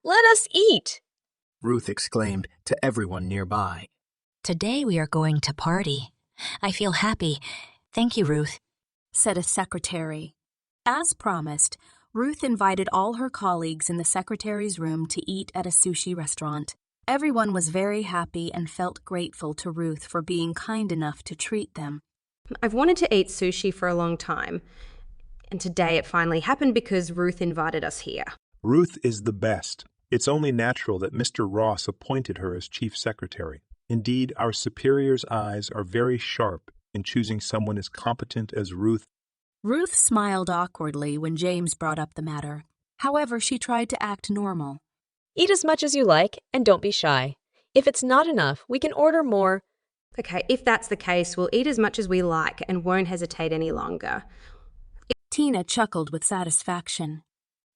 Let us eat, Ruth exclaimed to everyone nearby. Today we are going to party. I feel happy. Thank you, Ruth, said a secretary. As promised, Ruth invited all her colleagues in the secretary's room to eat at a sushi restaurant. Everyone was very happy and felt grateful to Ruth for being kind enough to treat them. I've wanted to eat sushi for a long time, and today it finally happened because Ruth invited us here. Ruth is the best. It's only natural that Mr. Ross appointed her as chief secretary. Indeed, our superior's eyes are very sharp in choosing someone as competent as Ruth. Ruth smiled awkwardly when James brought up the matter. However, she tried to act normal. Eat as much as you like and don't be shy. If it's not enough, we can order more. Okay, if that's the case, we'll eat as much as we like and won't hesitate any longer. Tina chuckled with satisfaction.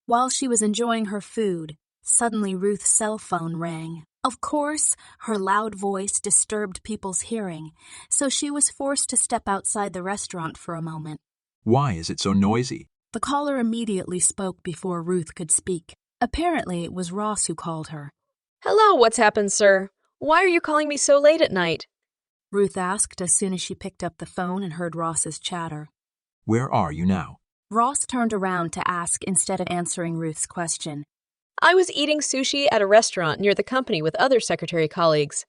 While she was enjoying her food, suddenly Ruth's cell phone rang. Of course, her loud voice disturbed people's hearing, so she was forced to step outside the restaurant for a moment. Why is it so noisy? The caller immediately spoke before Ruth could speak. Apparently, it was Ross who called her. Hello, what's happened, sir? Why are you calling me so late at night? Ruth asked as soon as she picked up the phone and heard Ross's chatter. Where are you now? Ross turned around to ask instead of answering Ruth's question. I was eating sushi at a restaurant near the company with other secretary colleagues.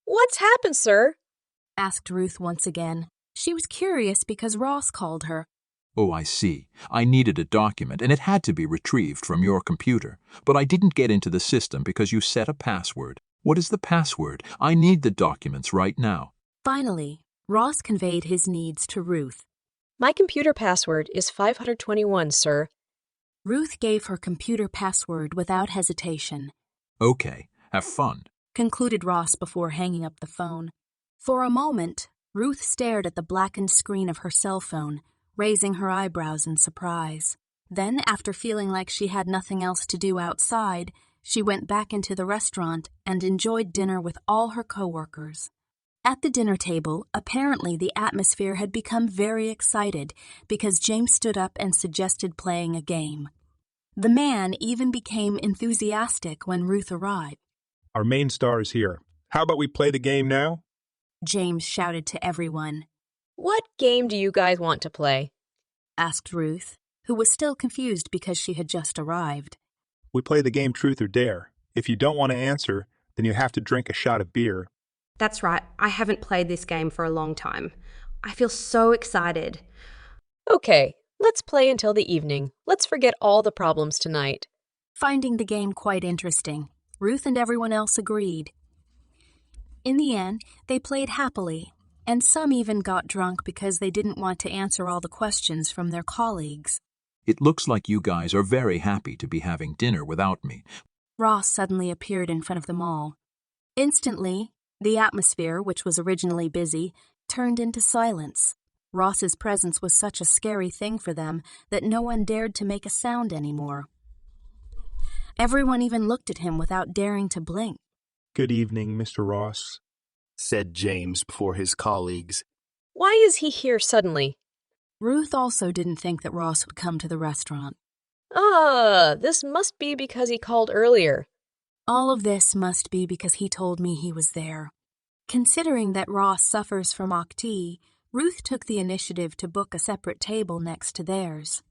What's happened, sir? Asked Ruth once again. She was curious because Ross called her. Oh, I see. I needed a document, and it had to be retrieved from your computer. But I didn't get into the system because you set a password. What is the password? I need the documents right now. Finally, Ross conveyed his needs to Ruth. My computer password is 521, sir. Ruth gave her computer password without hesitation. Okay, have fun, concluded Ross before hanging up the phone. For a moment, Ruth stared at the blackened screen of her cell phone, raising her eyebrows in surprise. Then, after feeling like she had nothing else to do outside, she went back into the restaurant and enjoyed dinner with all her coworkers. At the dinner table, apparently the atmosphere had become very excited because James stood up and suggested playing a game. The man even became enthusiastic when Ruth arrived. Our main star is here. How about we play the game now? James shouted to everyone. What game do you guys want to play? Asked Ruth, who was still confused because she had just arrived. We play the game Truth or Dare. If you don't want to answer, then you have to drink a shot of beer. That's right. I haven't played this game for a long time. I feel so excited. Okay, let's play until the evening. Let's forget all the problems tonight. Finding the game quite interesting, Ruth and everyone else agreed. In the end, they played happily, and some even got drunk because they didn't want to answer all the questions from their colleagues. It looks like you guys are very happy to be having dinner without me. Ross suddenly appeared in front of them all. Instantly, the atmosphere, which was originally busy, turned into silence. Ross's presence was such a scary thing for them that no one dared to make a sound anymore. Everyone even looked at him without daring to blink. Good evening, Mr. Ross, said James before his colleagues. Why is he here suddenly? Ruth also didn't think that Ross would come to the restaurant. This must be because he called earlier. All of this must be because he told me he was there. Considering that Ross suffers from OCT, Ruth took the initiative to book a separate table next to theirs.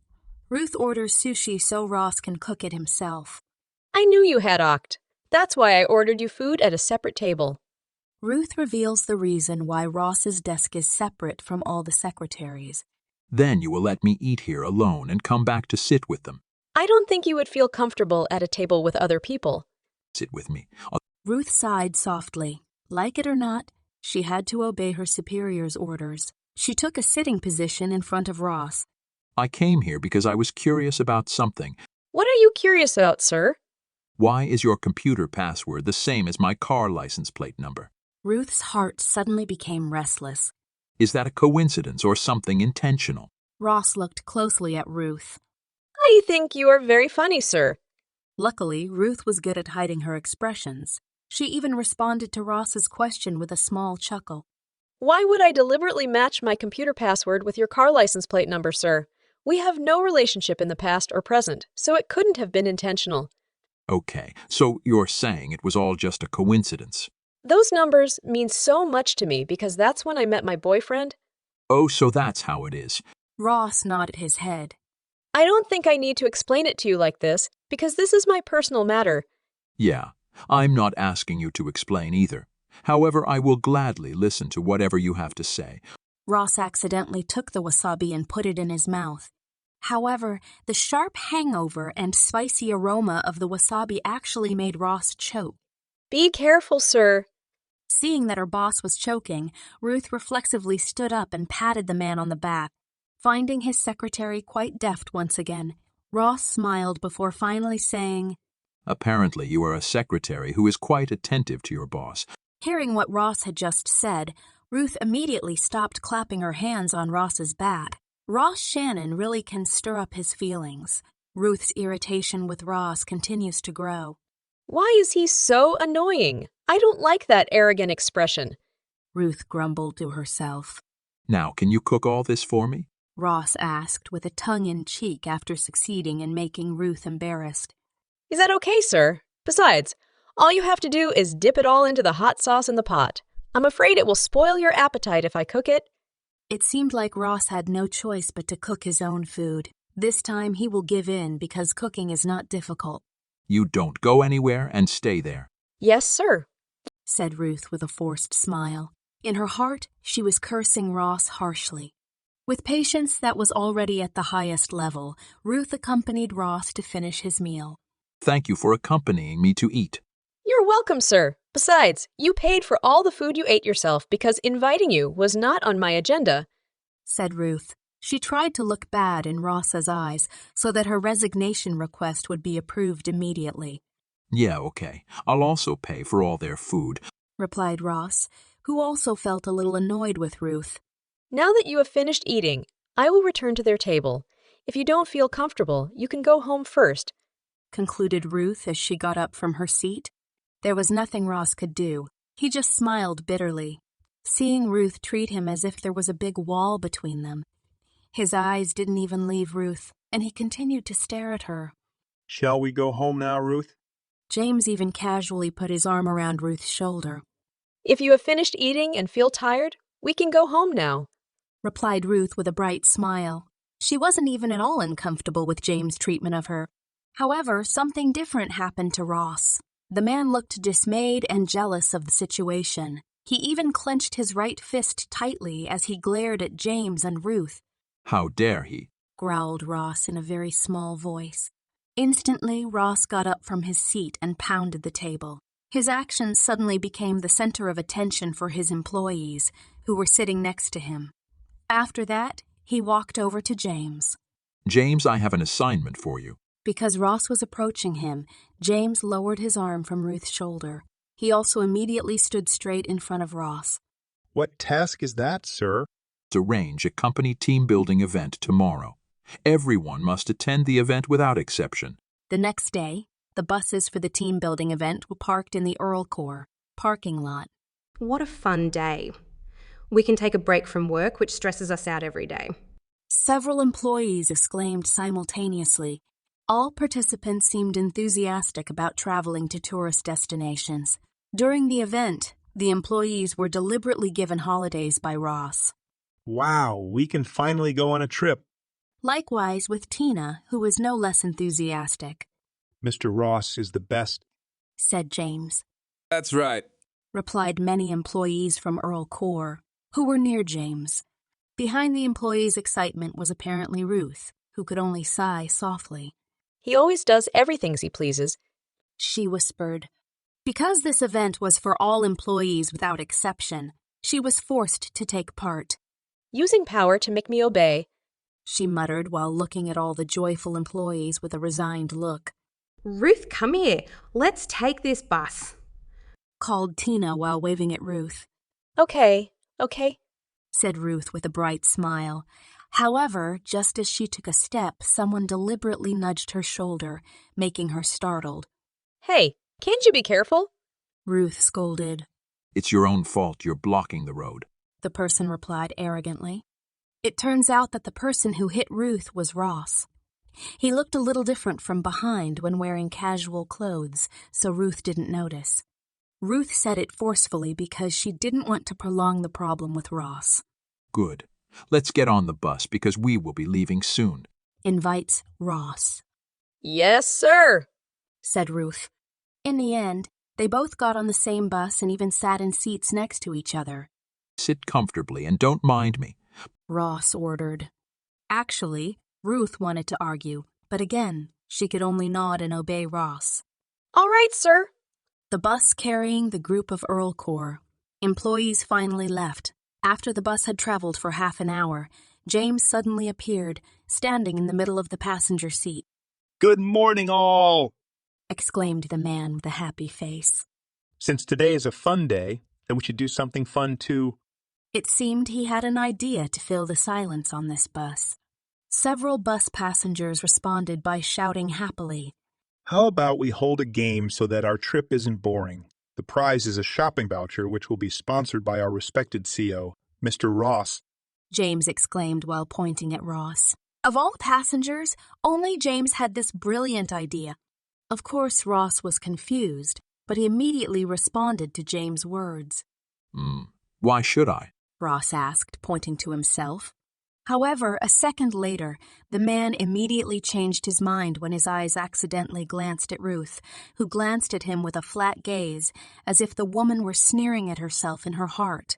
Ruth orders sushi so Ross can cook it himself. I knew you had OCT. That's why I ordered you food at a separate table. Ruth reveals the reason why Ross's desk is separate from all the secretaries. Then you will let me eat here alone and come back to sit with them. I don't think you would feel comfortable at a table with other people. Sit with me. Ruth sighed softly. Like it or not, she had to obey her superior's orders. She took a sitting position in front of Ross. I came here because I was curious about something. What are you curious about, sir? Why is your computer password the same as my car license plate number? Ruth's heart suddenly became restless. Is that a coincidence or something intentional? Ross looked closely at Ruth. I think you are very funny, sir. Luckily, Ruth was good at hiding her expressions. She even responded to Ross's question with a small chuckle. Why would I deliberately match my computer password with your car license plate number, sir? We have no relationship in the past or present, so it couldn't have been intentional. Okay, so you're saying it was all just a coincidence. Those numbers mean so much to me because that's when I met my boyfriend. Oh, so that's how it is. Ross nodded his head. I don't think I need to explain it to you like this because this is my personal matter. Yeah, I'm not asking you to explain either. However, I will gladly listen to whatever you have to say. Ross accidentally took the wasabi and put it in his mouth. However, the sharp hangover and spicy aroma of the wasabi actually made Ross choke. Be careful, sir. Seeing that her boss was choking, Ruth reflexively stood up and patted the man on the back. Finding his secretary quite deft once again, Ross smiled before finally saying, Apparently, you are a secretary who is quite attentive to your boss. Hearing what Ross had just said, Ruth immediately stopped clapping her hands on Ross's back. Ross Shannon really can stir up his feelings. Ruth's irritation with Ross continues to grow. Why is he so annoying? I don't like that arrogant expression. Ruth grumbled to herself. Now, can you cook all this for me? Ross asked with a tongue-in-cheek after succeeding in making Ruth embarrassed. Is that okay, sir? Besides, all you have to do is dip it all into the hot sauce in the pot. I'm afraid it will spoil your appetite if I cook it. It seemed like Ross had no choice but to cook his own food. This time he will give in because cooking is not difficult. You don't go anywhere and stay there. Yes, sir, said Ruth with a forced smile. In her heart, she was cursing Ross harshly. With patience that was already at the highest level, Ruth accompanied Ross to finish his meal. Thank you for accompanying me to eat. You're welcome, sir. Besides, you paid for all the food you ate yourself because inviting you was not on my agenda, said Ruth. She tried to look bad in Ross's eyes so that her resignation request would be approved immediately. Yeah, okay. I'll also pay for all their food, replied Ross, who also felt a little annoyed with Ruth. Now that you have finished eating, I will return to their table. If you don't feel comfortable, you can go home first, concluded Ruth as she got up from her seat. There was nothing Ross could do. He just smiled bitterly, seeing Ruth treat him as if there was a big wall between them. His eyes didn't even leave Ruth, and he continued to stare at her. Shall we go home now, Ruth? James even casually put his arm around Ruth's shoulder. If you have finished eating and feel tired, we can go home now, replied Ruth with a bright smile. She wasn't even at all uncomfortable with James' treatment of her. However, something different happened to Ross. The man looked dismayed and jealous of the situation. He even clenched his right fist tightly as he glared at James and Ruth. How dare he? Growled Ross in a very small voice. Instantly, Ross got up from his seat and pounded the table. His actions suddenly became the center of attention for his employees, who were sitting next to him. After that, he walked over to James. James, I have an assignment for you. Because Ross was approaching him, James lowered his arm from Ruth's shoulder. He also immediately stood straight in front of Ross. What task is that, sir? Arrange a company team-building event tomorrow. Everyone must attend the event without exception. The next day, the buses for the team-building event were parked in the Earl Corps parking lot. What a fun day. We can take a break from work, which stresses us out every day. Several employees exclaimed simultaneously. All participants seemed enthusiastic about traveling to tourist destinations. During the event, the employees were deliberately given holidays by Ross. Wow, we can finally go on a trip. Likewise with Tina, who was no less enthusiastic. Mr. Ross is the best, said James. That's right, replied many employees from Earl Corps, who were near James. Behind the employees' excitement was apparently Ruth, who could only sigh softly. He always does everything he pleases, she whispered. Because this event was for all employees without exception, she was forced to take part. Using power to make me obey, she muttered while looking at all the joyful employees with a resigned look. Ruth, come here. Let's take this bus, called Tina while waving at Ruth. Okay, said Ruth with a bright smile. However, just as she took a step, someone deliberately nudged her shoulder, making her startled. Hey, can't you be careful? Ruth scolded. It's your own fault you're blocking the road, the person replied arrogantly. It turns out that the person who hit Ruth was Ross. He looked a little different from behind when wearing casual clothes, so Ruth didn't notice. Ruth said it forcefully because she didn't want to prolong the problem with Ross. Good. Let's get on the bus because we will be leaving soon. Invites Ross. Yes, sir, said Ruth. In the end, they both got on the same bus and even sat in seats next to each other. Sit comfortably and don't mind me, Ross ordered. Actually, Ruth wanted to argue, but again, she could only nod and obey Ross. All right, sir. The bus carrying the group of Earl Corps. Employees finally left. After the bus had traveled for half an hour, James suddenly appeared, standing in the middle of the passenger seat. Good morning, all! Exclaimed the man with a happy face. Since today is a fun day, then we should do something fun too. It seemed he had an idea to fill the silence on this bus. Several bus passengers responded by shouting happily. How about we hold a game so that our trip isn't boring? The prize is a shopping voucher which will be sponsored by our respected CO, Mr. Ross. James exclaimed while pointing at Ross. Of all the passengers, only James had this brilliant idea. Of course, Ross was confused, but he immediately responded to James' words. Why should I? Ross asked, pointing to himself. However, a second later, the man immediately changed his mind when his eyes accidentally glanced at Ruth, who glanced at him with a flat gaze, as if the woman were sneering at herself in her heart.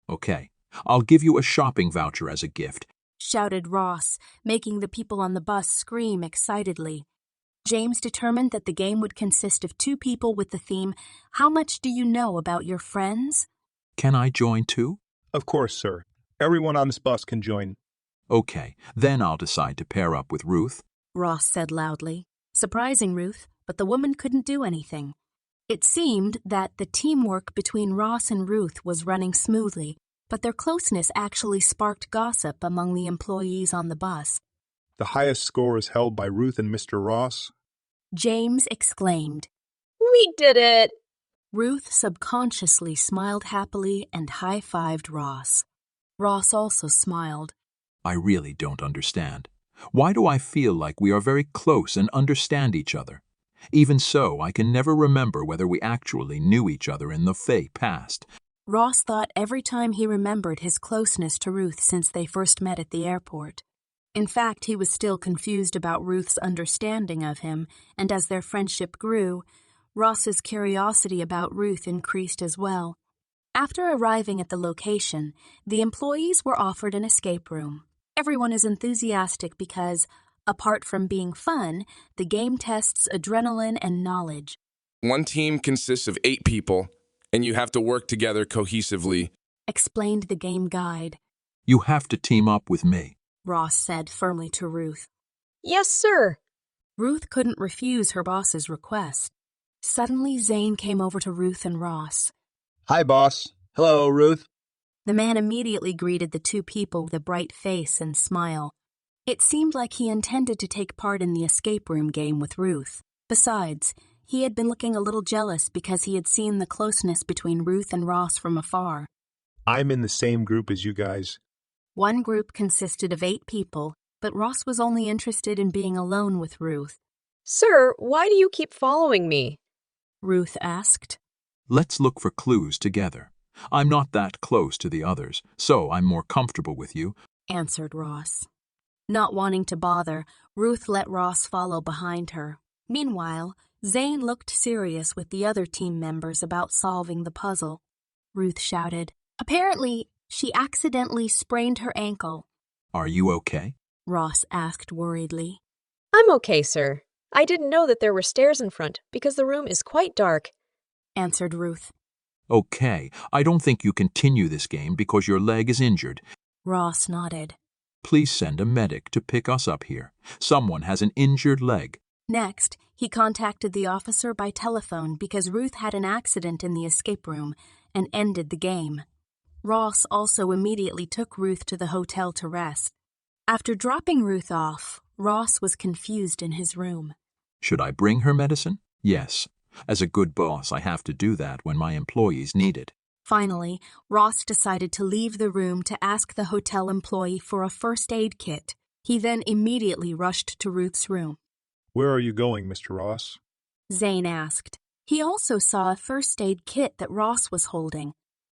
Okay, I'll give you a shopping voucher as a gift, shouted Ross, making the people on the bus scream excitedly. James determined that the game would consist of two people with the theme, "How much do you know about your friends?" Can I join too? Of course, sir. Everyone on this bus can join. Okay, then I'll decide to pair up with Ruth, Ross said loudly, surprising Ruth, but the woman couldn't do anything. It seemed that the teamwork between Ross and Ruth was running smoothly, but their closeness actually sparked gossip among the employees on the bus. The highest score is held by Ruth and Mr. Ross. James exclaimed. We did it! Ruth subconsciously smiled happily and high-fived Ross. Ross also smiled. I really don't understand. Why do I feel like we are very close and understand each other? Even so, I can never remember whether we actually knew each other in the fey past. Ross thought every time he remembered his closeness to Ruth since they first met at the airport. In fact, he was still confused about Ruth's understanding of him, and as their friendship grew, Ross's curiosity about Ruth increased as well. After arriving at the location, the employees were offered an escape room. Everyone is enthusiastic because, apart from being fun, the game tests adrenaline and knowledge. One team consists of 8 people, and you have to work together cohesively, explained the game guide. You have to team up with me, Ross said firmly to Ruth. Yes, sir. Ruth couldn't refuse her boss's request. Suddenly, Zane came over to Ruth and Ross. Hi, boss. Hello, Ruth. The man immediately greeted the two people with a bright face and smile. It seemed like he intended to take part in the escape room game with Ruth. Besides, he had been looking a little jealous because he had seen the closeness between Ruth and Ross from afar. I'm in the same group as you guys. One group consisted of 8 people, but Ross was only interested in being alone with Ruth. Sir, why do you keep following me? Ruth asked. Let's look for clues together. I'm not that close to the others, so I'm more comfortable with you, answered Ross. Not wanting to bother, Ruth let Ross follow behind her. Meanwhile, Zane looked serious with the other team members about solving the puzzle. Ruth shouted. Apparently, she accidentally sprained her ankle. Are you okay? Ross asked worriedly. I'm okay, sir. I didn't know that there were stairs in front because the room is quite dark, answered Ruth. Okay, I don't think you continue this game because your leg is injured. Ross nodded. Please send a medic to pick us up here. Someone has an injured leg. Next, he contacted the officer by telephone because Ruth had an accident in the escape room and ended the game. Ross also immediately took Ruth to the hotel to rest. After dropping Ruth off, Ross was confused in his room. Should I bring her medicine? Yes. As a good boss, I have to do that when my employees need it. Finally, Ross decided to leave the room to ask the hotel employee for a first aid kit. He then immediately rushed to Ruth's room. Where are you going, Mr. Ross? Zane asked. He also saw a first aid kit that Ross was holding.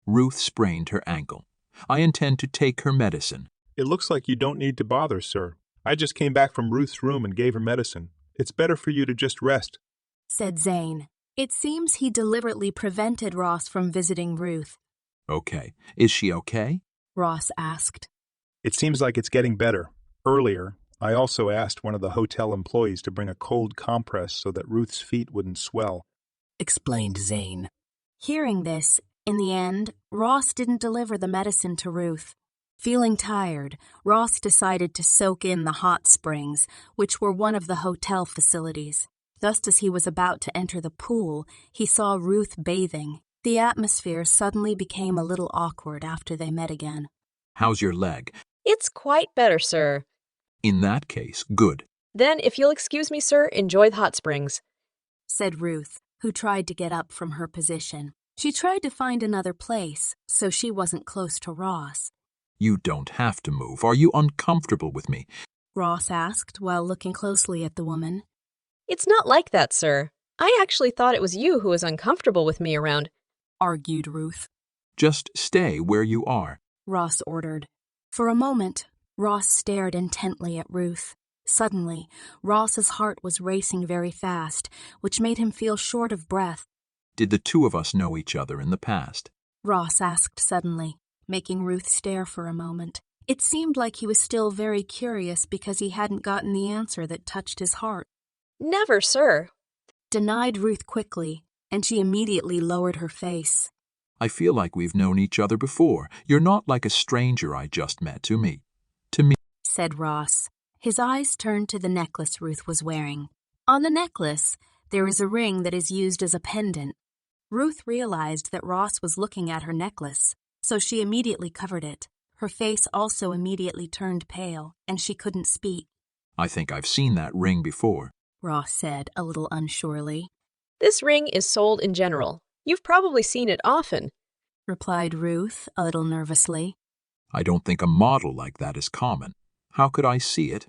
Ruth sprained her ankle. I intend to take her medicine. It looks like you don't need to bother, sir. I just came back from Ruth's room and gave her medicine. It's better for you to just rest, said Zane. It seems he deliberately prevented Ross from visiting Ruth. Okay. Is she okay? Ross asked. It seems like it's getting better. Earlier, I also asked one of the hotel employees to bring a cold compress so that Ruth's feet wouldn't swell, explained Zane. Hearing this, in the end, Ross didn't deliver the medicine to Ruth. Feeling tired, Ross decided to soak in the hot springs, which were one of the hotel facilities. Just as he was about to enter the pool, he saw Ruth bathing. The atmosphere suddenly became a little awkward after they met again. How's your leg? It's quite better, sir. In that case, good. Then, if you'll excuse me, sir, enjoy the hot springs, said Ruth, who tried to get up from her position. She tried to find another place, so she wasn't close to Ross. You don't have to move. Are you uncomfortable with me? Ross asked while looking closely at the woman. It's not like that, sir. I actually thought it was you who was uncomfortable with me around, argued Ruth. Just stay where you are, Ross ordered. For a moment, Ross stared intently at Ruth. Suddenly, Ross's heart was racing very fast, which made him feel short of breath. Did the two of us know each other in the past? Ross asked suddenly, making Ruth stare for a moment. It seemed like he was still very curious because he hadn't gotten the answer that touched his heart. Never, sir, denied Ruth quickly, and she immediately lowered her face. I feel like we've known each other before. You're not like a stranger I just met to me, said Ross. His eyes turned to the necklace Ruth was wearing. On the necklace, there is a ring that is used as a pendant. Ruth realized that Ross was looking at her necklace, so she immediately covered it. Her face also immediately turned pale, and she couldn't speak. I think I've seen that ring before, Ross said, a little unsurely. This ring is sold in general. You've probably seen it often, replied Ruth, a little nervously. I don't think a model like that is common. How could I see it?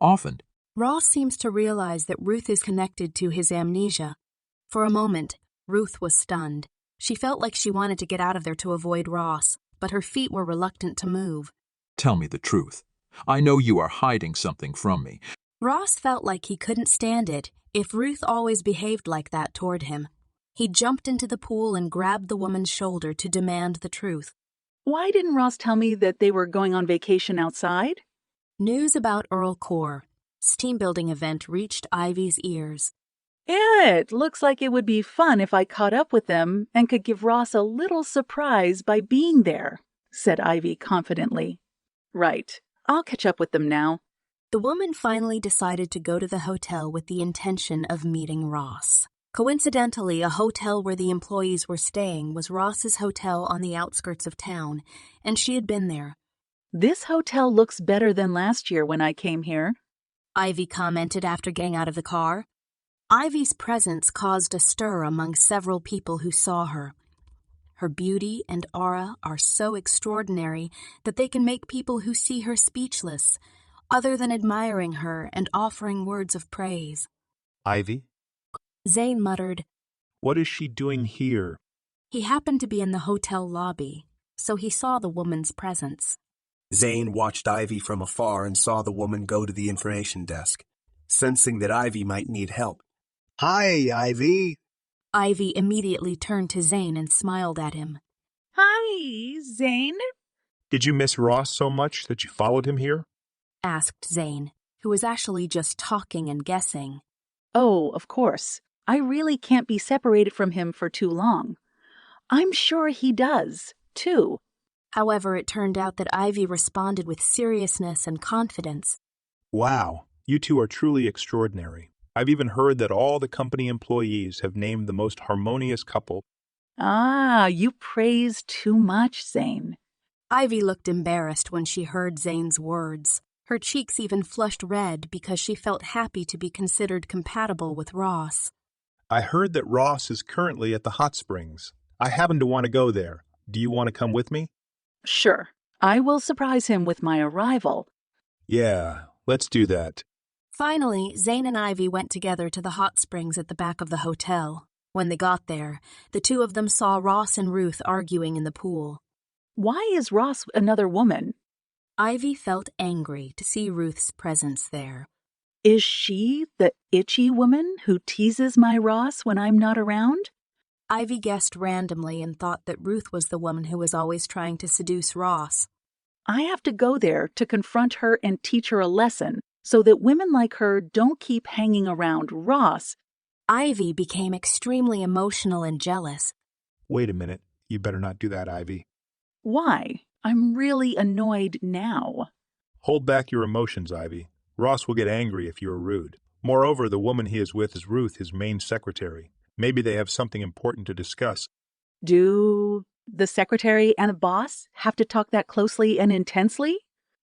Often. Ross seems to realize that Ruth is connected to his amnesia. For a moment, Ruth was stunned. She felt like she wanted to get out of there to avoid Ross, but her feet were reluctant to move. Tell me the truth. I know you are hiding something from me. Ross felt like he couldn't stand it if Ruth always behaved like that toward him. He jumped into the pool and grabbed the woman's shoulder to demand the truth. Why didn't Ross tell me that they were going on vacation outside? News about Earl Core, team building event, reached Ivy's ears. It looks like it would be fun if I caught up with them and could give Ross a little surprise by being there, said Ivy confidently. Right, I'll catch up with them now. The woman finally decided to go to the hotel with the intention of meeting Ross. Coincidentally, a hotel where the employees were staying was Ross's hotel on the outskirts of town, and she had been there. This hotel looks better than last year when I came here, Ivy commented after getting out of the car. Ivy's presence caused a stir among several people who saw her. Her beauty and aura are so extraordinary that they can make people who see her speechless, other than admiring her and offering words of praise. Ivy? Zane muttered, What is she doing here? He happened to be in the hotel lobby, so he saw the woman's presence. Zane watched Ivy from afar and saw the woman go to the information desk, sensing that Ivy might need help. Hi, Ivy. Ivy immediately turned to Zane and smiled at him. Hi, Zane. Did you miss Ross so much that you followed him here? Asked Zane, who was actually just talking and guessing. Oh, of course. I really can't be separated from him for too long. I'm sure he does, too. However, it turned out that Ivy responded with seriousness and confidence. Wow, you two are truly extraordinary. I've even heard that all the company employees have named the most harmonious couple. Ah, you praise too much, Zane. Ivy looked embarrassed when she heard Zane's words. Her cheeks even flushed red because she felt happy to be considered compatible with Ross. I heard that Ross is currently at the hot springs. I happen to want to go there. Do you want to come with me? Sure. I will surprise him with my arrival. Yeah, let's do that. Finally, Zane and Ivy went together to the hot springs at the back of the hotel. When they got there, the two of them saw Ross and Ruth arguing in the pool. Why is Ross another woman? Ivy felt angry to see Ruth's presence there. Is she the itchy woman who teases my Ross when I'm not around? Ivy guessed randomly and thought that Ruth was the woman who was always trying to seduce Ross. I have to go there to confront her and teach her a lesson so that women like her don't keep hanging around Ross. Ivy became extremely emotional and jealous. Wait a minute. You better not do that, Ivy. Why? I'm really annoyed now. Hold back your emotions, Ivy. Ross will get angry if you are rude. Moreover, the woman he is with is Ruth, his main secretary. Maybe they have something important to discuss. Do the secretary and the boss have to talk that closely and intensely?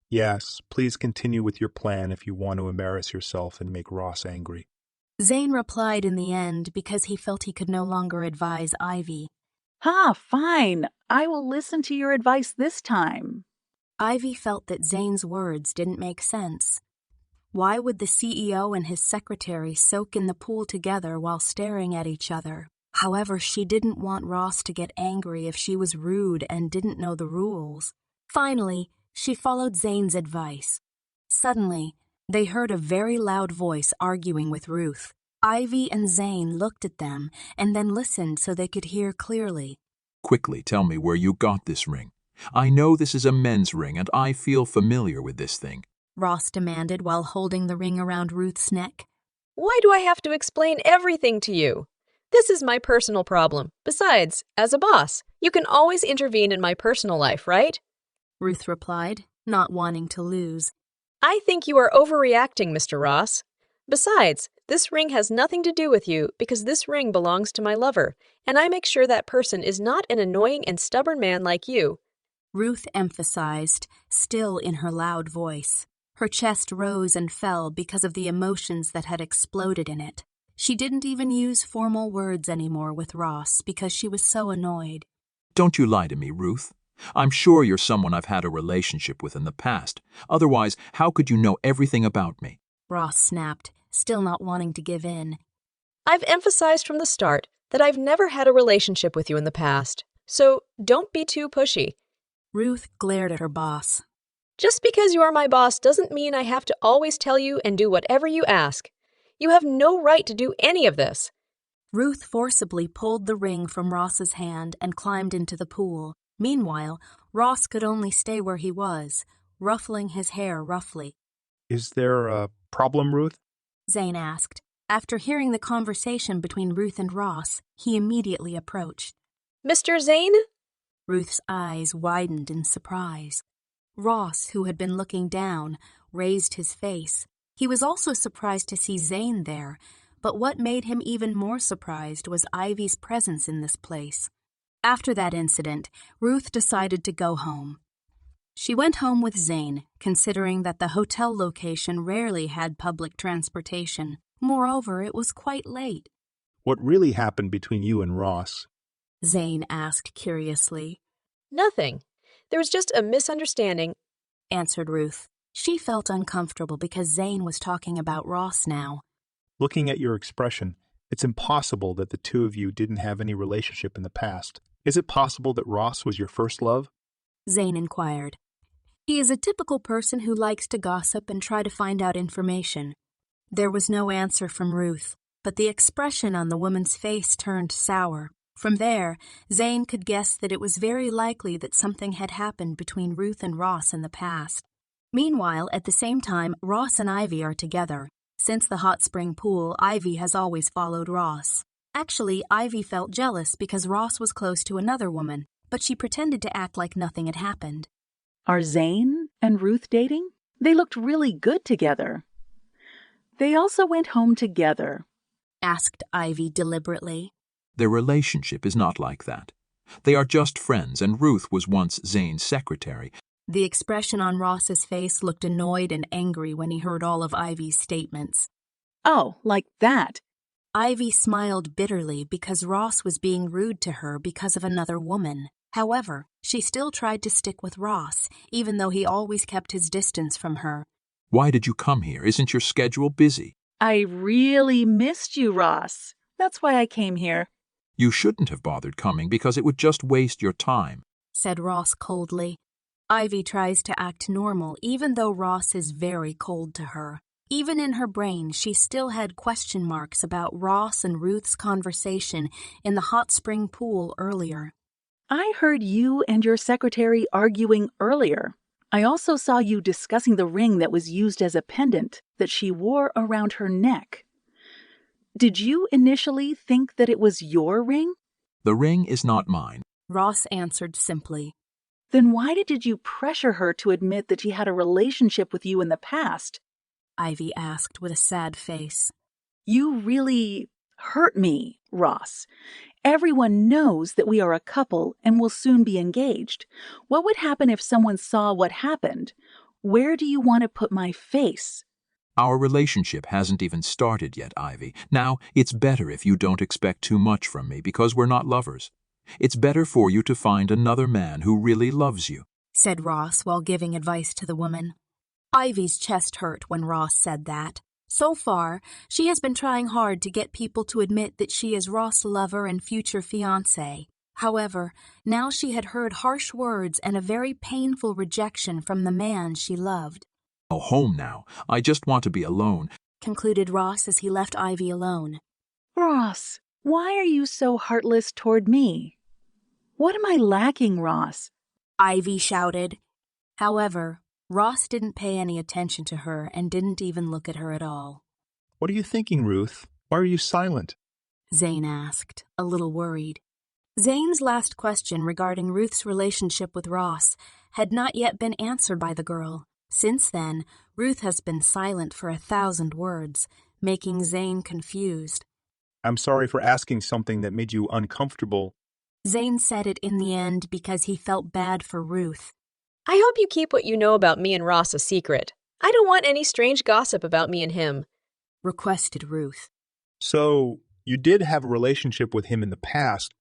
Yes, please continue with your plan if you want to embarrass yourself and make Ross angry. Zane replied in the end because he felt he could no longer advise Ivy. Fine. I will listen to your advice this time. Ivy felt that Zane's words didn't make sense. Why would the CEO and his secretary soak in the pool together while staring at each other? However, she didn't want Ross to get angry if she was rude and didn't know the rules. Finally, she followed Zane's advice. Suddenly, they heard a very loud voice arguing with Ruth. Ivy and Zane looked at them and then listened so they could hear clearly. Quickly tell me where you got this ring. I know this is a men's ring and I feel familiar with this thing, Ross demanded while holding the ring around Ruth's neck. Why do I have to explain everything to you? This is my personal problem. Besides, as a boss, you can always intervene in my personal life, right? Ruth replied, not wanting to lose. I think you are overreacting, Mr. Ross. Besides, this ring has nothing to do with you because this ring belongs to my lover, and I make sure that person is not an annoying and stubborn man like you. Ruth emphasized, still in her loud voice. Her chest rose and fell because of the emotions that had exploded in it. She didn't even use formal words anymore with Ross because she was so annoyed. Don't you lie to me, Ruth. I'm sure you're someone I've had a relationship with in the past. Otherwise, how could you know everything about me? Ross snapped, still not wanting to give in. I've emphasized from the start that I've never had a relationship with you in the past, so don't be too pushy. Ruth glared at her boss. Just because you are my boss doesn't mean I have to always tell you and do whatever you ask. You have no right to do any of this. Ruth forcibly pulled the ring from Ross's hand and climbed into the pool. Meanwhile, Ross could only stay where he was, ruffling his hair roughly. Is there a problem, Ruth? Zane asked. After hearing the conversation between Ruth and Ross, he immediately approached. Mr. Zane? Ruth's eyes widened in surprise. Ross, who had been looking down, raised his face. He was also surprised to see Zane there, but what made him even more surprised was Ivy's presence in this place. After that incident, Ruth decided to go home. She went home with Zane, considering that the hotel location rarely had public transportation. Moreover, it was quite late. What really happened between you and Ross? Zane asked curiously. Nothing. There was just a misunderstanding, answered Ruth. She felt uncomfortable because Zane was talking about Ross now. Looking at your expression, it's impossible that the two of you didn't have any relationship in the past. Is it possible that Ross was your first love? Zane inquired. He is a typical person who likes to gossip and try to find out information. There was no answer from Ruth, but the expression on the woman's face turned sour. From there, Zane could guess that it was very likely that something had happened between Ruth and Ross in the past. Meanwhile, at the same time, Ross and Ivy are together. Since the hot spring pool, Ivy has always followed Ross. Actually, Ivy felt jealous because Ross was close to another woman, but she pretended to act like nothing had happened. Are Zane and Ruth dating? They looked really good together. They also went home together, asked Ivy deliberately. Their relationship is not like that. They are just friends, and Ruth was once Zane's secretary. The expression on Ross's face looked annoyed and angry when he heard all of Ivy's statements. Oh, like that. Ivy smiled bitterly because Ross was being rude to her because of another woman. However, she still tried to stick with Ross, even though he always kept his distance from her. Why did you come here? Isn't your schedule busy? I really missed you, Ross. That's why I came here. You shouldn't have bothered coming because it would just waste your time, said Ross coldly. Ivy tries to act normal even though Ross is very cold to her. Even in her brain, she still had question marks about Ross and Ruth's conversation in the hot spring pool earlier. I heard you and your secretary arguing earlier. I also saw you discussing the ring that was used as a pendant that she wore around her neck. Did you initially think that it was your ring? The ring is not mine, Ross answered simply. Then why did you pressure her to admit that she had a relationship with you in the past? Ivy asked with a sad face. You really hurt me, Ross. Everyone knows that we are a couple and will soon be engaged. What would happen if someone saw what happened? Where do you want to put my face? Our relationship hasn't even started yet, Ivy. Now, it's better if you don't expect too much from me because we're not lovers. It's better for you to find another man who really loves you, said Ross while giving advice to the woman. Ivy's chest hurt when Ross said that. So far, she has been trying hard to get people to admit that she is Ross' lover and future fiancé. However, now she had heard harsh words and a very painful rejection from the man she loved. Go home now. I just want to be alone, concluded Ross as he left Ivy alone. Ross, why are you so heartless toward me? What am I lacking, Ross? Ivy shouted. However, Ross didn't pay any attention to her and didn't even look at her at all. What are you thinking, Ruth? Why are you silent? Zane asked, a little worried. Zane's last question regarding Ruth's relationship with Ross had not yet been answered by the girl. Since then, Ruth has been silent for 1,000 words, making Zane confused. I'm sorry for asking something that made you uncomfortable. Zane said it in the end because he felt bad for Ruth. I hope you keep what you know about me and Ross a secret. I don't want any strange gossip about me and him, requested Ruth. So, you did have a relationship with him in the past.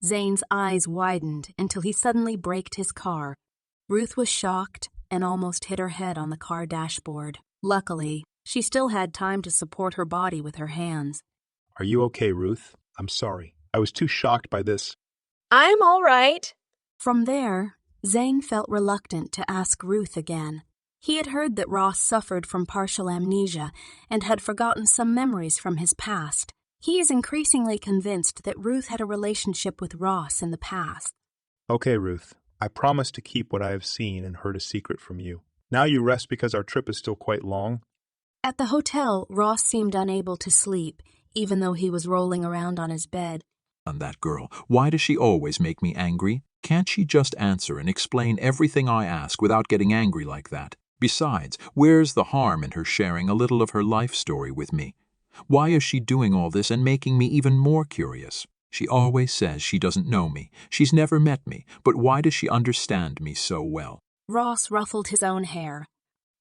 Zane's eyes widened until he suddenly braked his car. Ruth was shocked and almost hit her head on the car dashboard. Luckily, she still had time to support her body with her hands. Are you okay, Ruth? I'm sorry. I was too shocked by this. I'm all right. From there, Zane felt reluctant to ask Ruth again. He had heard that Ross suffered from partial amnesia and had forgotten some memories from his past. He is increasingly convinced that Ruth had a relationship with Ross in the past. Okay, Ruth. I promise to keep what I have seen and heard a secret from you. Now you rest because our trip is still quite long. At the hotel, Ross seemed unable to sleep, even though he was rolling around on his bed. On that girl, why does she always make me angry? Can't she just answer and explain everything I ask without getting angry like that? Besides, where's the harm in her sharing a little of her life story with me? Why is she doing all this and making me even more curious? She always says she doesn't know me. She's never met me, but why does she understand me so well? Ross ruffled his own hair.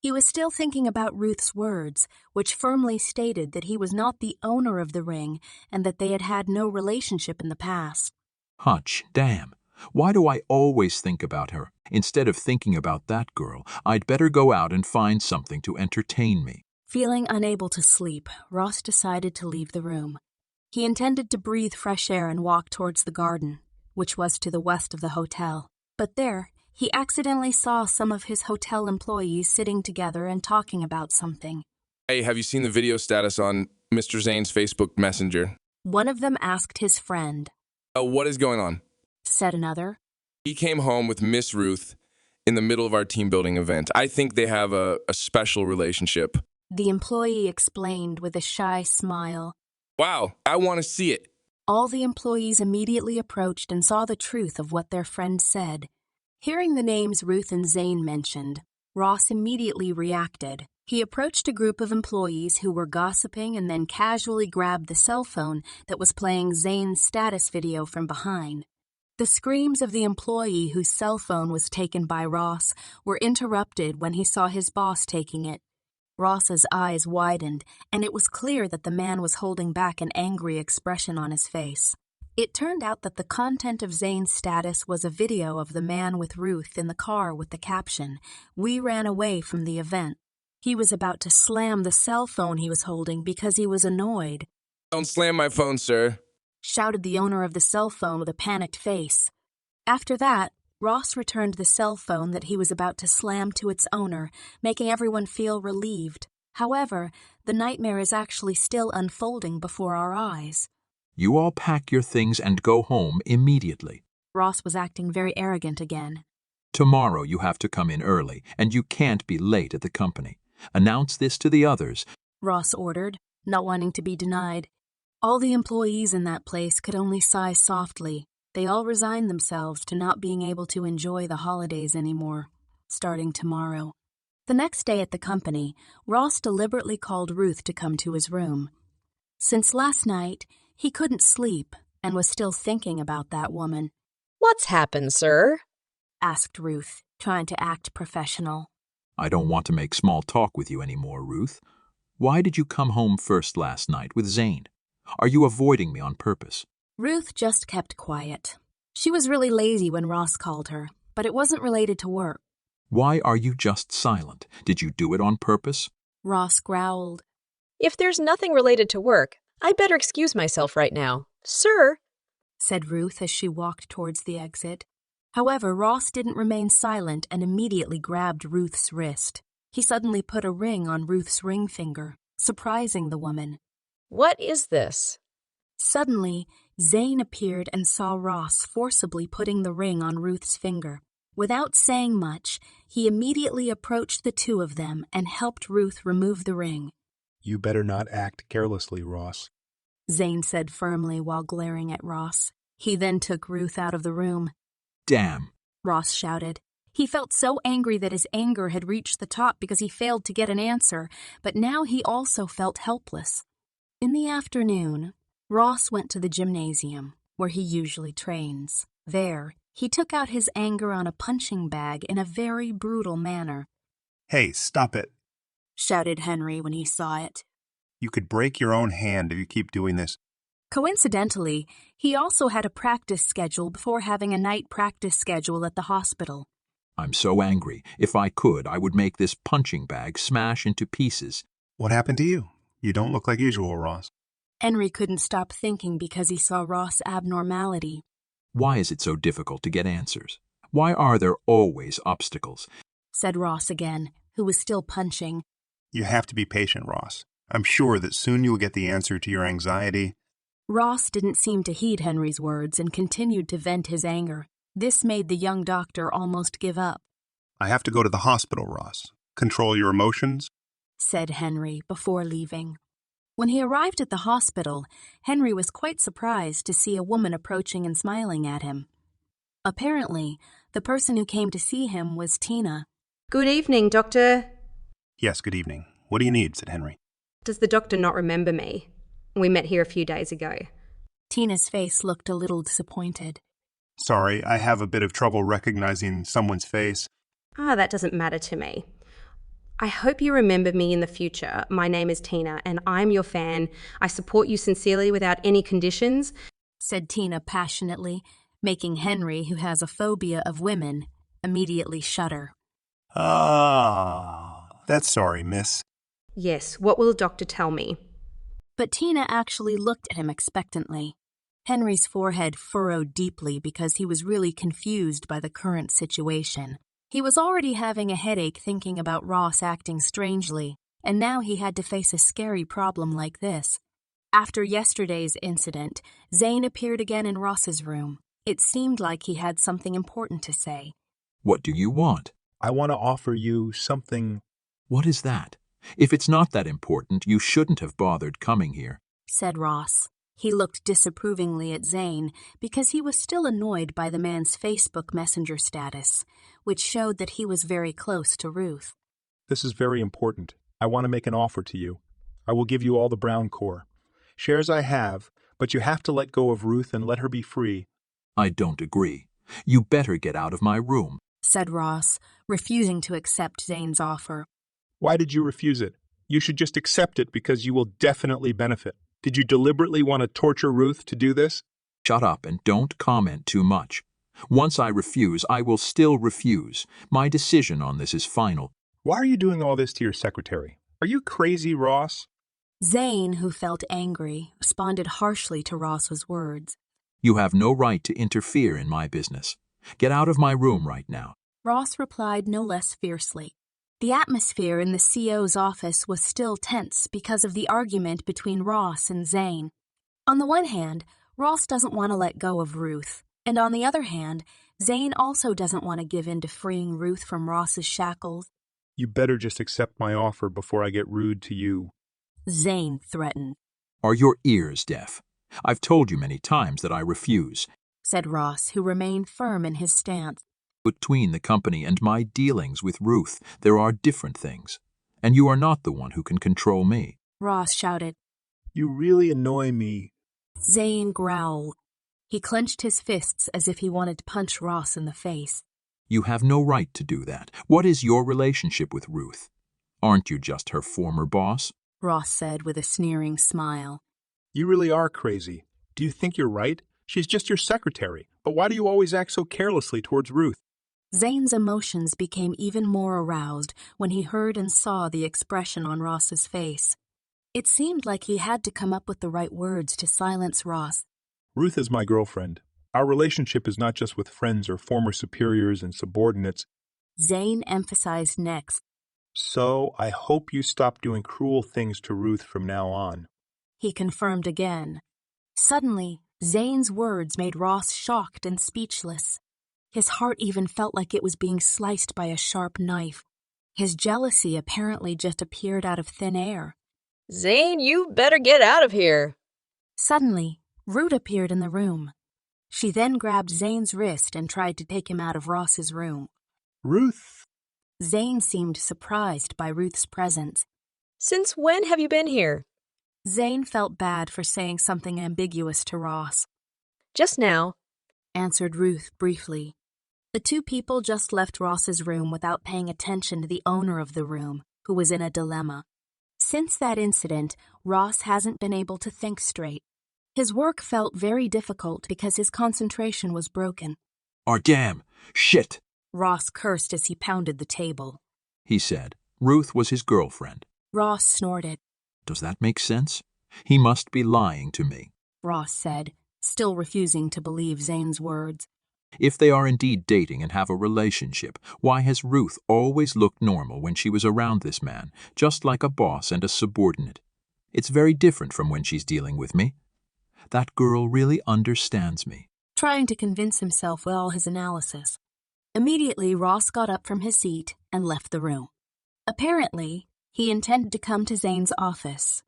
He was still thinking about Ruth's words, which firmly stated that he was not the owner of the ring and that they had had no relationship in the past. Hutch, damn. Why do I always think about her? Instead of thinking about that girl, I'd better go out and find something to entertain me. Feeling unable to sleep, Ross decided to leave the room. He intended to breathe fresh air and walk towards the garden, which was to the west of the hotel. But there, he accidentally saw some of his hotel employees sitting together and talking about something. Hey, have you seen the video status on Mr. Zane's Facebook Messenger? One of them asked his friend. What is going on? Said another. He came home with Miss Ruth in the middle of our team building event. I think they have a special relationship. The employee explained with a shy smile. Wow, I want to see it. All the employees immediately approached and saw the truth of what their friend said. Hearing the names Ruth and Zane mentioned, Ross immediately reacted. He approached a group of employees who were gossiping and then casually grabbed the cell phone that was playing Zane's status video from behind. The screams of the employee whose cell phone was taken by Ross were interrupted when he saw his boss taking it. Ross's eyes widened, and it was clear that the man was holding back an angry expression on his face. It turned out that the content of Zane's status was a video of the man with Ruth in the car with the caption, "We ran away from the event." He was about to slam the cell phone he was holding because he was annoyed. Don't slam my phone, sir, shouted the owner of the cell phone with a panicked face. After that, Ross returned the cell phone that he was about to slam to its owner, making everyone feel relieved. However, the nightmare is actually still unfolding before our eyes. You all pack your things and go home immediately. Ross was acting very arrogant again. Tomorrow you have to come in early, and you can't be late at the company. Announce this to the others, Ross ordered, not wanting to be denied. All the employees in that place could only sigh softly. They all resigned themselves to not being able to enjoy the holidays anymore, starting tomorrow. The next day at the company, Ross deliberately called Ruth to come to his room. Since last night, he couldn't sleep and was still thinking about that woman. What's happened, sir? asked Ruth, trying to act professional. I don't want to make small talk with you anymore, Ruth. Why did you come home first last night with Zane? Are you avoiding me on purpose? Ruth just kept quiet. She was really lazy when Ross called her, but it wasn't related to work. Why are you just silent? Did you do it on purpose? Ross growled. If there's nothing related to work, I'd better excuse myself right now. Sir, said Ruth as she walked towards the exit. However, Ross didn't remain silent and immediately grabbed Ruth's wrist. He suddenly put a ring on Ruth's ring finger, surprising the woman. What is this? Suddenly, Zane appeared and saw Ross forcibly putting the ring on Ruth's finger. Without saying much, he immediately approached the two of them and helped Ruth remove the ring. You better not act carelessly, Ross, Zane said firmly while glaring at Ross. He then took Ruth out of the room. Damn, Ross shouted. He felt so angry that his anger had reached the top because he failed to get an answer, but now he also felt helpless. In the afternoon, Ross went to the gymnasium, where he usually trains. There, he took out his anger on a punching bag in a very brutal manner. Hey, stop it, shouted Henry when he saw it. You could break your own hand if you keep doing this. Coincidentally, he also had a practice schedule before having a night practice schedule at the hospital. I'm so angry. If I could, I would make this punching bag smash into pieces. What happened to you? You don't look like usual, Ross. Henry couldn't stop thinking because he saw Ross' abnormality. Why is it so difficult to get answers? Why are there always obstacles? Said Ross again, who was still punching. You have to be patient, Ross. I'm sure that soon you'll get the answer to your anxiety. Ross didn't seem to heed Henry's words and continued to vent his anger. This made the young doctor almost give up. I have to go to the hospital, Ross. Control your emotions, said Henry before leaving. When he arrived at the hospital, Henry was quite surprised to see a woman approaching and smiling at him. Apparently, the person who came to see him was Tina. Good evening, Doctor. Yes, good evening. What do you need? Said Henry. Does the doctor not remember me? We met here a few days ago. Tina's face looked a little disappointed. Sorry, I have a bit of trouble recognizing someone's face. That doesn't matter to me. I hope you remember me in the future. My name is Tina, and I'm your fan. I support you sincerely without any conditions, said Tina passionately, making Henry, who has a phobia of women, immediately shudder. That's sorry, miss. Yes, what will the doctor tell me? But Tina actually looked at him expectantly. Henry's forehead furrowed deeply because he was really confused by the current situation. He was already having a headache thinking about Ross acting strangely, and now he had to face a scary problem like this. After yesterday's incident, Zane appeared again in Ross's room. It seemed like he had something important to say. What do you want? I want to offer you something. What is that? If it's not that important, you shouldn't have bothered coming here, said Ross. He looked disapprovingly at Zane because he was still annoyed by the man's Facebook Messenger status, which showed that he was very close to Ruth. This is very important. I want to make an offer to you. I will give you all the brown core. Shares I have, but you have to let go of Ruth and let her be free. I don't agree. You better get out of my room, said Ross, refusing to accept Zane's offer. Why did you refuse it? You should just accept it because you will definitely benefit. Did you deliberately want to torture Ruth to do this? Shut up and don't comment too much. Once I refuse, I will still refuse. My decision on this is final. Why are you doing all this to your secretary? Are you crazy, Ross? Zane, who felt angry, responded harshly to Ross's words. You have no right to interfere in my business. Get out of my room right now. Ross replied no less fiercely. The atmosphere in the CO's office was still tense because of the argument between Ross and Zane. On the one hand, Ross doesn't want to let go of Ruth, and on the other hand, Zane also doesn't want to give in to freeing Ruth from Ross's shackles. You better just accept my offer before I get rude to you. Zane threatened. Are your ears deaf? I've told you many times that I refuse, said Ross, who remained firm in his stance. Between the company and my dealings with Ruth, there are different things, and you are not the one who can control me. Ross shouted. You really annoy me. Zane growled. He clenched his fists as if he wanted to punch Ross in the face. You have no right to do that. What is your relationship with Ruth? Aren't you just her former boss? Ross said with a sneering smile. You really are crazy. Do you think you're right? She's just your secretary. But why do you always act so carelessly towards Ruth? Zane's emotions became even more aroused when he heard and saw the expression on Ross's face. It seemed like he had to come up with the right words to silence Ross. Ruth is my girlfriend. Our relationship is not just with friends or former superiors and subordinates. Zane emphasized next. So I hope you stop doing cruel things to Ruth from now on. He confirmed again. Suddenly, Zane's words made Ross shocked and speechless. His heart even felt like it was being sliced by a sharp knife. His jealousy apparently just appeared out of thin air. Zane, you better get out of here. Suddenly, Ruth appeared in the room. She then grabbed Zane's wrist and tried to take him out of Ross's room. Ruth? Zane seemed surprised by Ruth's presence. Since when have you been here? Zane felt bad for saying something ambiguous to Ross. Just now, answered Ruth briefly. The two people just left Ross's room without paying attention to the owner of the room, who was in a dilemma. Since that incident, Ross hasn't been able to think straight. His work felt very difficult because his concentration was broken. Damn! Shit! Ross cursed as he pounded the table. He said. Ruth was his girlfriend. Ross snorted. Does that make sense? He must be lying to me, Ross said, still refusing to believe Zane's words. If they are indeed dating and have a relationship, why has Ruth always looked normal when she was around this man, just like a boss and a subordinate? It's very different from when she's dealing with me. That girl really understands me. Trying to convince himself with all his analysis. Immediately, Ross got up from his seat and left the room. Apparently, he intended to come to Zane's office.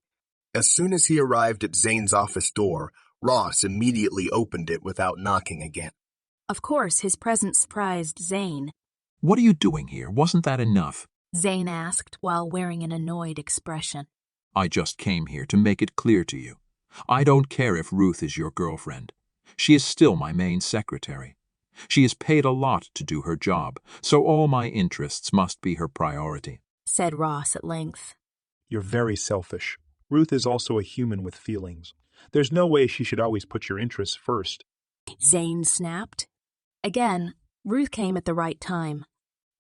As soon as he arrived at Zane's office door, Ross immediately opened it without knocking again. Of course, his presence surprised Zane. What are you doing here? Wasn't that enough? Zane asked while wearing an annoyed expression. I just came here to make it clear to you. I don't care if Ruth is your girlfriend. She is still my main secretary. She is paid a lot to do her job, so all my interests must be her priority, said Ross at length. You're very selfish. Ruth is also a human with feelings. There's no way she should always put your interests first. Zane snapped. Again, Ruth came at the right time.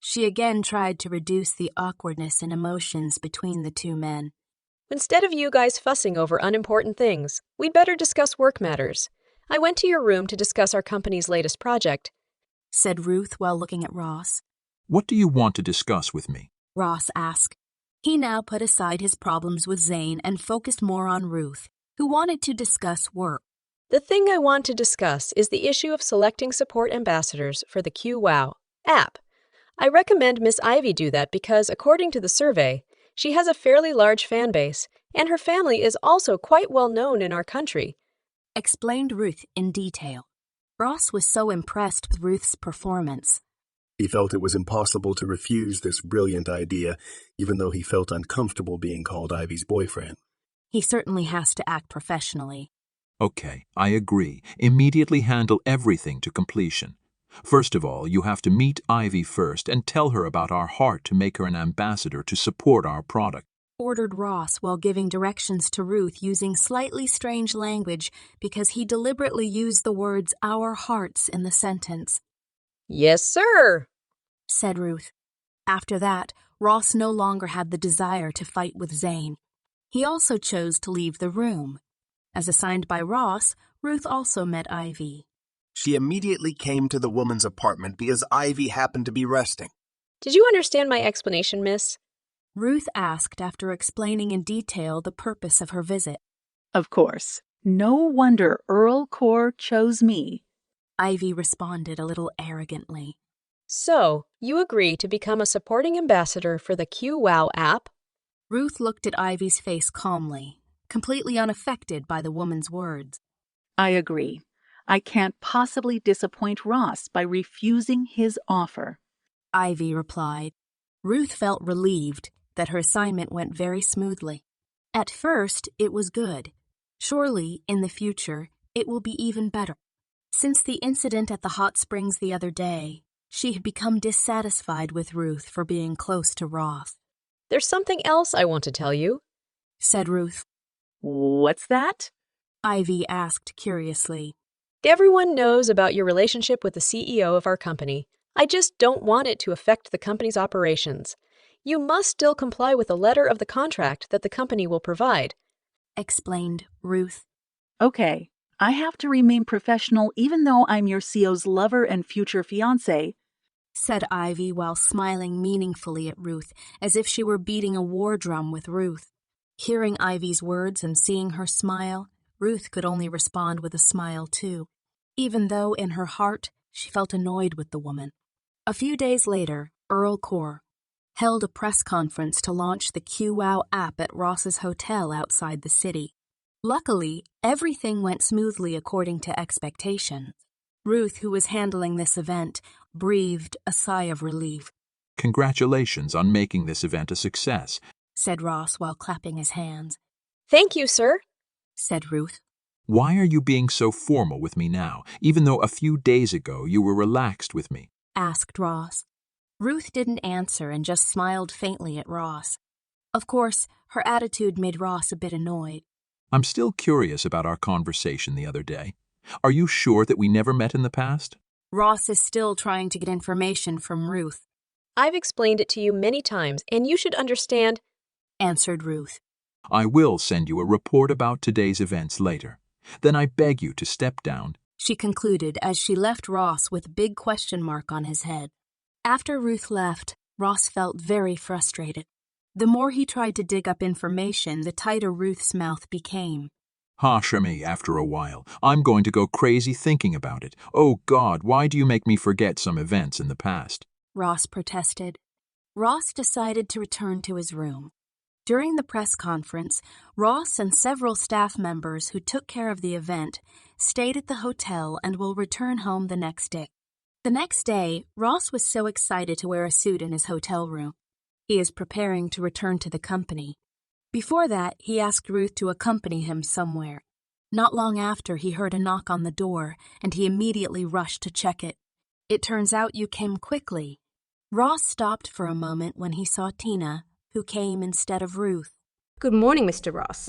She again tried to reduce the awkwardness and emotions between the two men. Instead of you guys fussing over unimportant things, we'd better discuss work matters. I went to your room to discuss our company's latest project, said Ruth while looking at Ross. What do you want to discuss with me? Ross asked. He now put aside his problems with Zane and focused more on Ruth, who wanted to discuss work. The thing I want to discuss is the issue of selecting support ambassadors for the QWOW app. I recommend Miss Ivy do that because, according to the survey, she has a fairly large fan base, and her family is also quite well known in our country, explained Ruth in detail. Ross was so impressed with Ruth's performance. He felt it was impossible to refuse this brilliant idea, even though he felt uncomfortable being called Ivy's boyfriend. He certainly has to act professionally. Okay, I agree. Immediately handle everything to completion. First of all, you have to meet Ivy first and tell her about our heart to make her an ambassador to support our product, ordered Ross while giving directions to Ruth using slightly strange language because he deliberately used the words "our hearts" in the sentence. Yes, sir, said Ruth. After that, Ross no longer had the desire to fight with Zane. He also chose to leave the room. As assigned by Ross, Ruth also met Ivy. She immediately came to the woman's apartment because Ivy happened to be resting. Did you understand my explanation, miss? Ruth asked after explaining in detail the purpose of her visit. Of course. No wonder Earl Core chose me. Ivy responded a little arrogantly. So, you agree to become a supporting ambassador for the QWOW app? Ruth looked at Ivy's face calmly, completely unaffected by the woman's words. I agree. I can't possibly disappoint Ross by refusing his offer. Ivy replied. Ruth felt relieved that her assignment went very smoothly. At first, it was good. Surely, in the future, it will be even better. Since the incident at the hot springs the other day, she had become dissatisfied with Ruth for being close to Ross. There's something else I want to tell you, said Ruth. What's that? Ivy asked curiously. Everyone knows about your relationship with the CEO of our company. I just don't want it to affect the company's operations. You must still comply with the letter of the contract that the company will provide, explained Ruth. Okay, I have to remain professional even though I'm your CEO's lover and future fiancé, said Ivy while smiling meaningfully at Ruth, as if she were beating a war drum with Ruth. Hearing Ivy's words and seeing her smile, Ruth could only respond with a smile too, even though in her heart she felt annoyed with the woman. A few days later, Earl Core held a press conference to launch the QWOW app at Ross's hotel outside the city. Luckily, everything went smoothly according to expectations. Ruth, who was handling this event, breathed a sigh of relief. Congratulations on making this event a success, said Ross while clapping his hands. Thank you, sir, said Ruth. Why are you being so formal with me now, even though a few days ago you were relaxed with me? Asked Ross. Ruth didn't answer and just smiled faintly at Ross. Of course, her attitude made Ross a bit annoyed. I'm still curious about our conversation the other day. Are you sure that we never met in the past? Ross is still trying to get information from Ruth. I've explained it to you many times, and you should understand, answered Ruth. I will send you a report about today's events later. Then I beg you to step down, she concluded as she left Ross with a big question mark on his head. After Ruth left, Ross felt very frustrated. The more he tried to dig up information, the tighter Ruth's mouth became. Hush me after a while. I'm going to go crazy thinking about it. Oh God, why do you make me forget some events in the past? Ross protested. Ross decided to return to his room. During the press conference, Ross and several staff members who took care of the event stayed at the hotel and will return home the next day. The next day, Ross was so excited to wear a suit in his hotel room. He is preparing to return to the company. Before that, he asked Ruth to accompany him somewhere. Not long after, he heard a knock on the door, and he immediately rushed to check it. It turns out you came quickly. Ross stopped for a moment when he saw Tina, who came instead of Ruth. Good morning, Mr. Ross.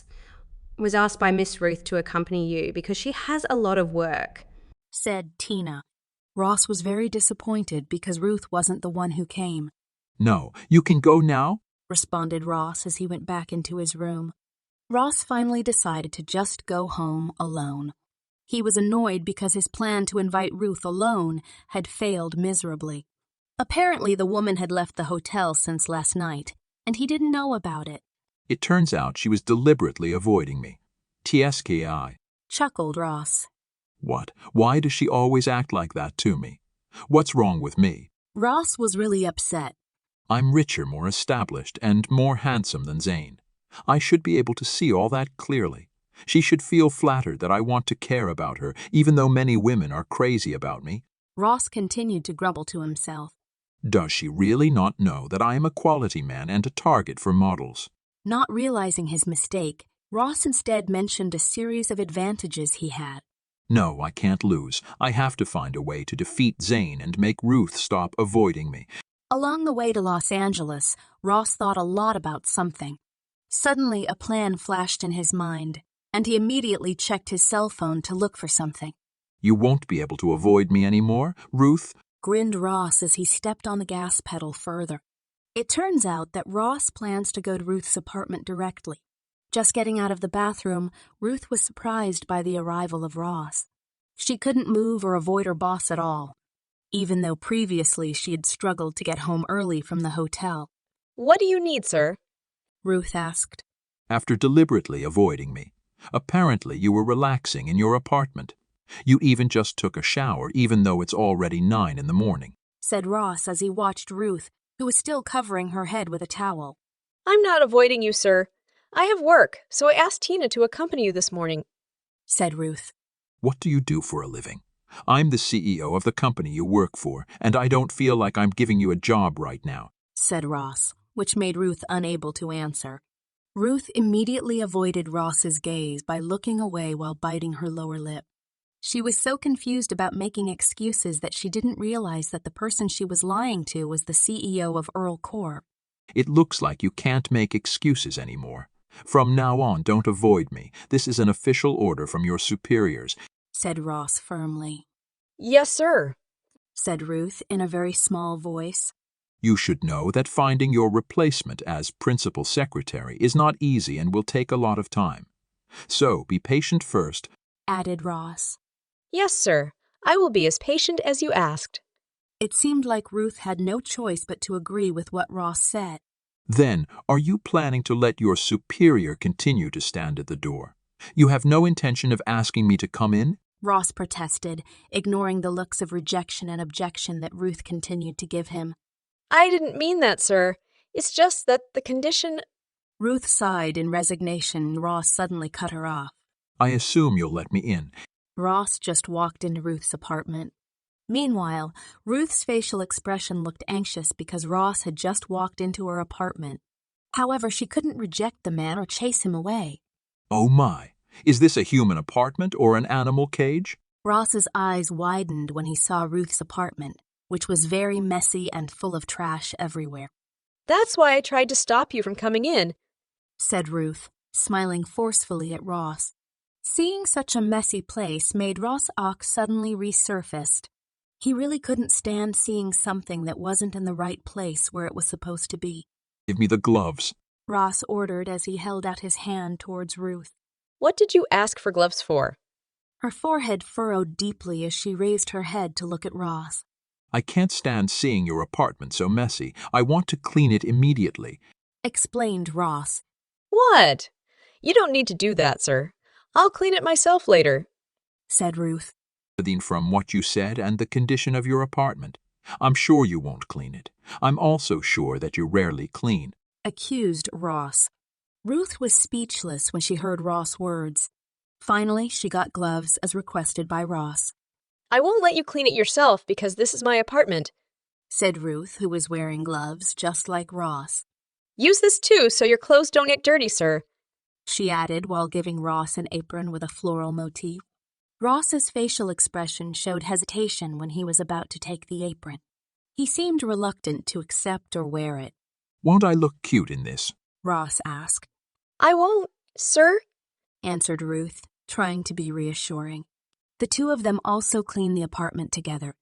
Was asked by Miss Ruth to accompany you because she has a lot of work, said Tina. Ross was very disappointed because Ruth wasn't the one who came. No, you can go now, responded Ross as he went back into his room. Ross finally decided to just go home alone. He was annoyed because his plan to invite Ruth alone had failed miserably. Apparently, the woman had left the hotel since last night, and he didn't know about it. It turns out she was deliberately avoiding me. TSKI. Chuckled Ross. What? Why does she always act like that to me? What's wrong with me? Ross was really upset. I'm richer, more established, and more handsome than Zane. I should be able to see all that clearly. She should feel flattered that I want to care about her, even though many women are crazy about me. Ross continued to grumble to himself. Does she really not know that I am a quality man and a target for models? Not realizing his mistake, Ross instead mentioned a series of advantages he had. No, I can't lose. I have to find a way to defeat Zane and make Ruth stop avoiding me. Along the way to Los Angeles, Ross thought a lot about something. Suddenly, a plan flashed in his mind, and he immediately checked his cell phone to look for something. You won't be able to avoid me anymore, Ruth? Grinned Ross as he stepped on the gas pedal further. It turns out that Ross plans to go to Ruth's apartment directly. Just getting out of the bathroom, Ruth was surprised by the arrival of Ross. She couldn't move or avoid her boss at all, even though previously she had struggled to get home early from the hotel. What do you need, sir? Ruth asked. After deliberately avoiding me, apparently you were relaxing in your apartment. You even just took a shower, even though it's already 9 in the morning, said Ross as he watched Ruth, who was still covering her head with a towel. I'm not avoiding you, sir. I have work, so I asked Tina to accompany you this morning, said Ruth. What do you do for a living? I'm the CEO of the company you work for, and I don't feel like I'm giving you a job right now, said Ross, which made Ruth unable to answer. Ruth immediately avoided Ross's gaze by looking away while biting her lower lip. She was so confused about making excuses that she didn't realize that the person she was lying to was the CEO of Earl Corp. It looks like you can't make excuses anymore. From now on, don't avoid me. This is an official order from your superiors, said Ross firmly. Yes, sir, said Ruth in a very small voice. You should know that finding your replacement as principal secretary is not easy and will take a lot of time. So be patient first, added Ross. Yes, sir. I will be as patient as you asked. It seemed like Ruth had no choice but to agree with what Ross said. Then, are you planning to let your superior continue to stand at the door? You have no intention of asking me to come in? Ross protested, ignoring the looks of rejection and objection that Ruth continued to give him. I didn't mean that, sir. It's just that the condition... Ruth sighed in resignation. Ross suddenly cut her off. I assume you'll let me in. Ross just walked into Ruth's apartment. Meanwhile, Ruth's facial expression looked anxious because Ross had just walked into her apartment. However, she couldn't reject the man or chase him away. Oh my! Is this a human apartment or an animal cage? Ross's eyes widened when he saw Ruth's apartment, which was very messy and full of trash everywhere. That's why I tried to stop you from coming in, said Ruth, smiling forcefully at Ross. Seeing such a messy place made Ross Ock suddenly resurfaced. He really couldn't stand seeing something that wasn't in the right place where it was supposed to be. Give me the gloves, Ross ordered as he held out his hand towards Ruth. What did you ask for gloves for? Her forehead furrowed deeply as she raised her head to look at Ross. I can't stand seeing your apartment so messy. I want to clean it immediately, explained Ross. What? You don't need to do that, sir. I'll clean it myself later, said Ruth. From what you said and the condition of your apartment, I'm sure you won't clean it. I'm also sure that you rarely clean, accused Ross. Ruth was speechless when she heard Ross' words. Finally, she got gloves as requested by Ross. I won't let you clean it yourself because this is my apartment, said Ruth, who was wearing gloves just like Ross. Use this too so your clothes don't get dirty, sir, she added while giving Ross an apron with a floral motif. Ross's facial expression showed hesitation when he was about to take the apron. He seemed reluctant to accept or wear it. Won't I look cute in this? Ross asked. I won't, sir, answered Ruth, trying to be reassuring. The two of them also cleaned the apartment together.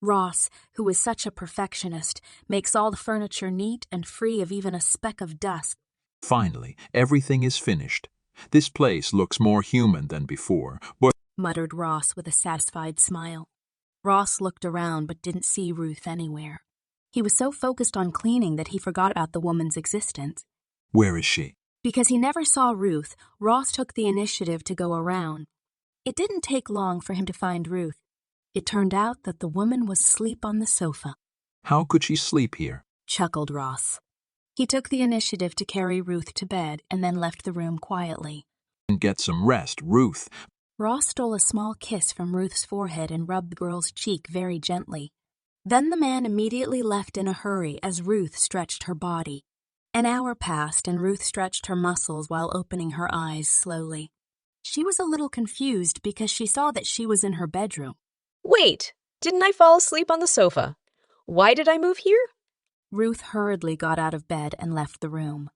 Ross, who is such a perfectionist, makes all the furniture neat and free of even a speck of dust. Finally, everything is finished. This place looks more human than before, but muttered Ross with a satisfied smile. Ross looked around but didn't see Ruth anywhere. He was so focused on cleaning that he forgot about the woman's existence. Where is she? Because he never saw Ruth, Ross took the initiative to go around. It didn't take long for him to find Ruth. It turned out that the woman was asleep on the sofa. How could she sleep here? Chuckled Ross. He took the initiative to carry Ruth to bed and then left the room quietly. Get some rest, Ruth. Ross stole a small kiss from Ruth's forehead and rubbed the girl's cheek very gently. Then the man immediately left in a hurry as Ruth stretched her body. An hour passed and Ruth stretched her muscles while opening her eyes slowly. She was a little confused because she saw that she was in her bedroom. Wait, didn't I fall asleep on the sofa? Why did I move here? Ruth hurriedly got out of bed and left the room.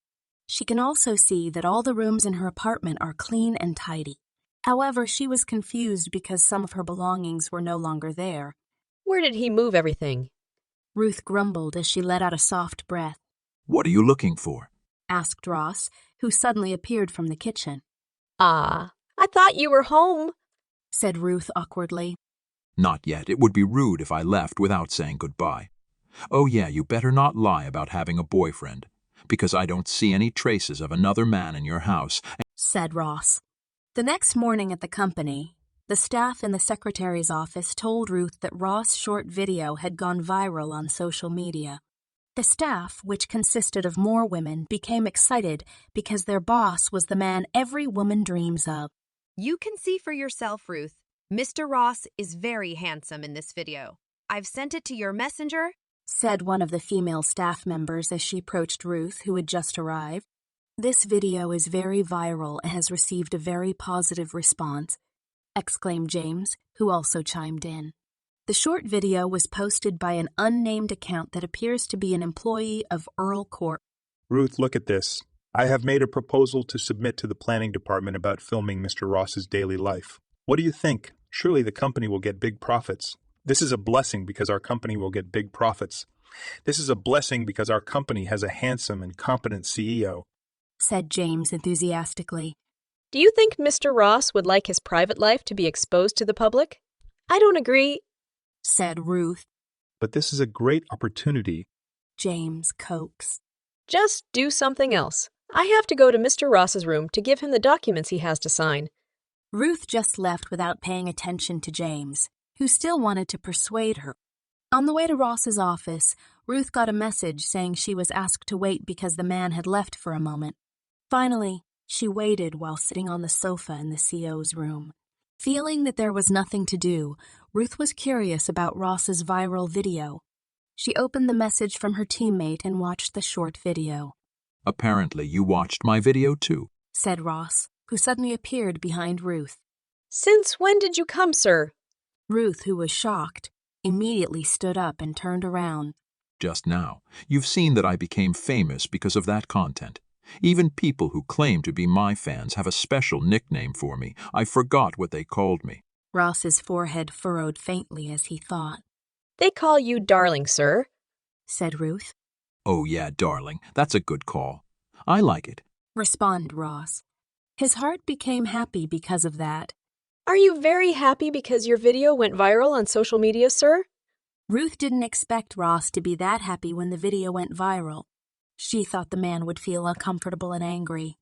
She can also see that all the rooms in her apartment are clean and tidy. However, she was confused because some of her belongings were no longer there. Where did he move everything? Ruth grumbled as she let out a soft breath. What are you looking for? asked Ross, who suddenly appeared from the kitchen. Ah, I thought you were home, said Ruth awkwardly. Not yet. It would be rude if I left without saying goodbye. Oh yeah, you better not lie about having a boyfriend, because I don't see any traces of another man in your house, said Ross. The next morning at the company, the staff in the secretary's office told Ruth that Ross' short video had gone viral on social media. The staff, which consisted of more women, became excited because their boss was the man every woman dreams of. You can see for yourself, Ruth. Mr. Ross is very handsome in this video. I've sent it to your messenger, said one of the female staff members as she approached Ruth, who had just arrived. This video is very viral and has received a very positive response, exclaimed James, who also chimed in. The short video was posted by an unnamed account that appears to be an employee of Earl Corp. Ruth, look at this. I have made a proposal to submit to the planning department about filming Mr. Ross's daily life. What do you think? Surely the company will get big profits. This is a blessing because our company will get big profits. This is a blessing because our company has a handsome and competent CEO, said James enthusiastically. Do you think Mr. Ross would like his private life to be exposed to the public? I don't agree, said Ruth. But this is a great opportunity, James coaxed. Just do something else. I have to go to Mr. Ross's room to give him the documents he has to sign. Ruth just left without paying attention to James, who still wanted to persuade her. On the way to Ross's office, Ruth got a message saying she was asked to wait because the man had left for a moment. Finally, she waited while sitting on the sofa in the CEO's room. Feeling that there was nothing to do, Ruth was curious about Ross's viral video. She opened the message from her teammate and watched the short video. Apparently you watched my video too, said Ross, who suddenly appeared behind Ruth. Since when did you come, sir? Ruth, who was shocked, immediately stood up and turned around. Just now. You've seen that I became famous because of that content. Even people who claim to be my fans have a special nickname for me. I forgot what they called me. Ross's forehead furrowed faintly as he thought. They call you darling, sir, said Ruth. Oh yeah, darling. That's a good call. I like it, responded Ross. His heart became happy because of that. Are you very happy because your video went viral on social media, sir? Ruth didn't expect Ross to be that happy when the video went viral. She thought the man would feel uncomfortable and angry.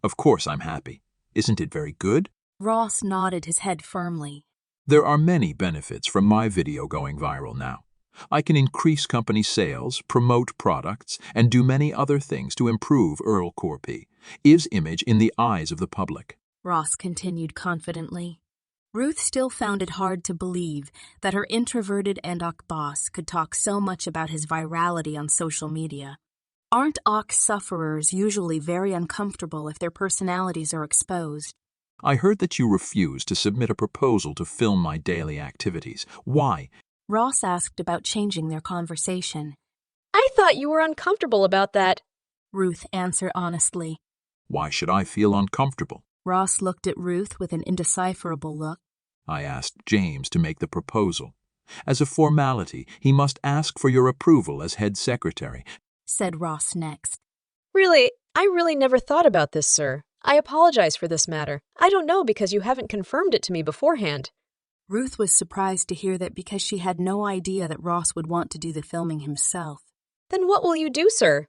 Of course I'm happy. Isn't it very good? Ross nodded his head firmly. There are many benefits from my video going viral now. I can increase company sales, promote products, and do many other things to improve Earl Corp's image in the eyes of the public. Ross continued confidently. Ruth still found it hard to believe that her introverted Andok boss could talk so much about his virality on social media. Aren't OC sufferers usually very uncomfortable if their personalities are exposed? I heard that you refused to submit a proposal to film my daily activities. Why? Ross asked about changing their conversation. I thought you were uncomfortable about that, Ruth answered honestly. Why should I feel uncomfortable? Ross looked at Ruth with an indecipherable look. I asked James to make the proposal. As a formality, he must ask for your approval as head secretary, said Ross next. Really, I really never thought about this, sir. I apologize for this matter. I don't know because you haven't confirmed it to me beforehand. Ruth was surprised to hear that because she had no idea that Ross would want to do the filming himself. Then what will you do, sir?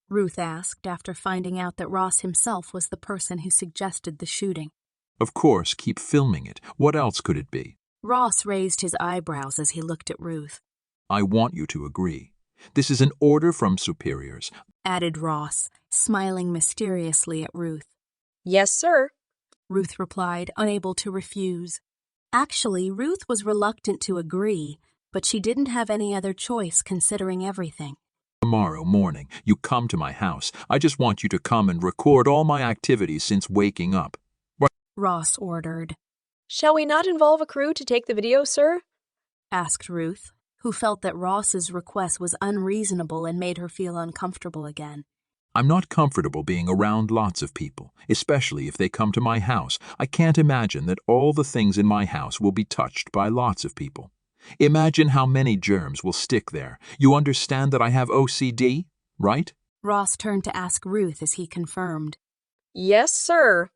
Ruth asked after finding out that Ross himself was the person who suggested the shooting. Of course, keep filming it. What else could it be? Ross raised his eyebrows as he looked at Ruth. I want you to agree. This is an order from superiors, added Ross, smiling mysteriously at Ruth. Yes, sir, Ruth replied, unable to refuse. Actually, Ruth was reluctant to agree, but she didn't have any other choice considering everything. Tomorrow morning, you come to my house. I just want you to come and record all my activities since waking up. Ross ordered. Shall we not involve a crew to take the video, sir? Asked Ruth, who felt that Ross's request was unreasonable and made her feel uncomfortable again. I'm not comfortable being around lots of people, especially if they come to my house. I can't imagine that all the things in my house will be touched by lots of people. Imagine how many germs will stick there. You understand that I have OCD, right? Ross turned to ask Ruth as he confirmed. Yes, sir.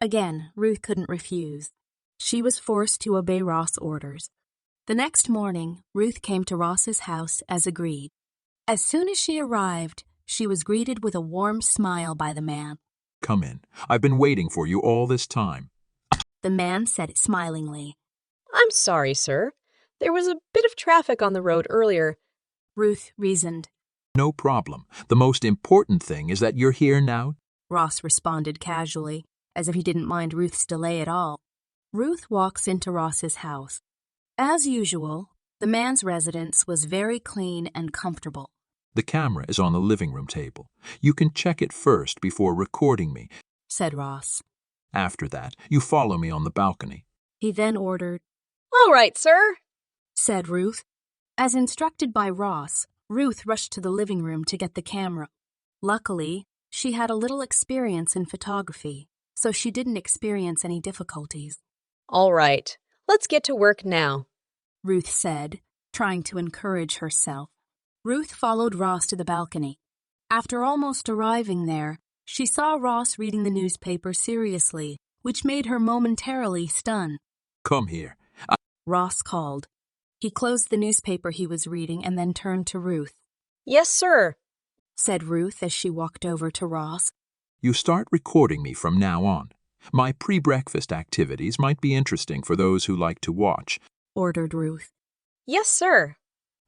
Again, Ruth couldn't refuse. She was forced to obey Ross' orders. The next morning, Ruth came to Ross's house as agreed. As soon as she arrived, she was greeted with a warm smile by the man. Come in. I've been waiting for you all this time. The man said smilingly. I'm sorry, sir. There was a bit of traffic on the road earlier. Ruth reasoned. No problem. The most important thing is that you're here now. Ross responded casually, as if he didn't mind Ruth's delay at all. Ruth walks into Ross's house. As usual, the man's residence was very clean and comfortable. The camera is on the living room table. You can check it first before recording me, said Ross. After that, you follow me on the balcony. He then ordered, All right, sir, said Ruth. As instructed by Ross, Ruth rushed to the living room to get the camera. Luckily, she had a little experience in photography, so she didn't experience any difficulties. All right, let's get to work now, Ruth said, trying to encourage herself. Ruth followed Ross to the balcony. After almost arriving there, she saw Ross reading the newspaper seriously, which made her momentarily stunned. Come here. Ross called. He closed the newspaper he was reading and then turned to Ruth. Yes, sir, said Ruth as she walked over to Ross. You start recording me from now on. My pre-breakfast activities might be interesting for those who like to watch, ordered Ruth. Yes, sir.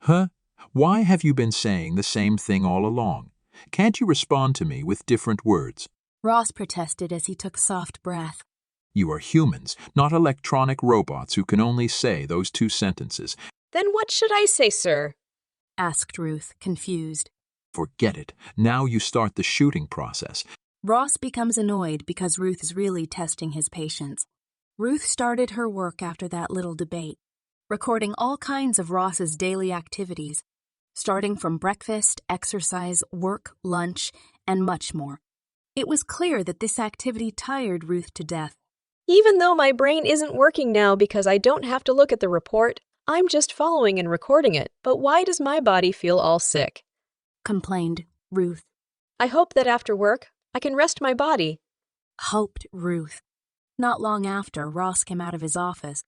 Huh? Why have you been saying the same thing all along? Can't you respond to me with different words? Ross protested as he took soft breath. You are humans, not electronic robots who can only say those 2 sentences. Then what should I say, sir? Asked Ruth, confused. Forget it. Now you start the shooting process. Ross becomes annoyed because Ruth is really testing his patience. Ruth started her work after that little debate, recording all kinds of Ross's daily activities, starting from breakfast, exercise, work, lunch, and much more. It was clear that this activity tired Ruth to death. Even though my brain isn't working now because I don't have to look at the report, I'm just following and recording it. But why does my body feel all sick? Complained Ruth. I hope that after work, I can rest my body. Hoped Ruth. Not long after, Ross came out of his office.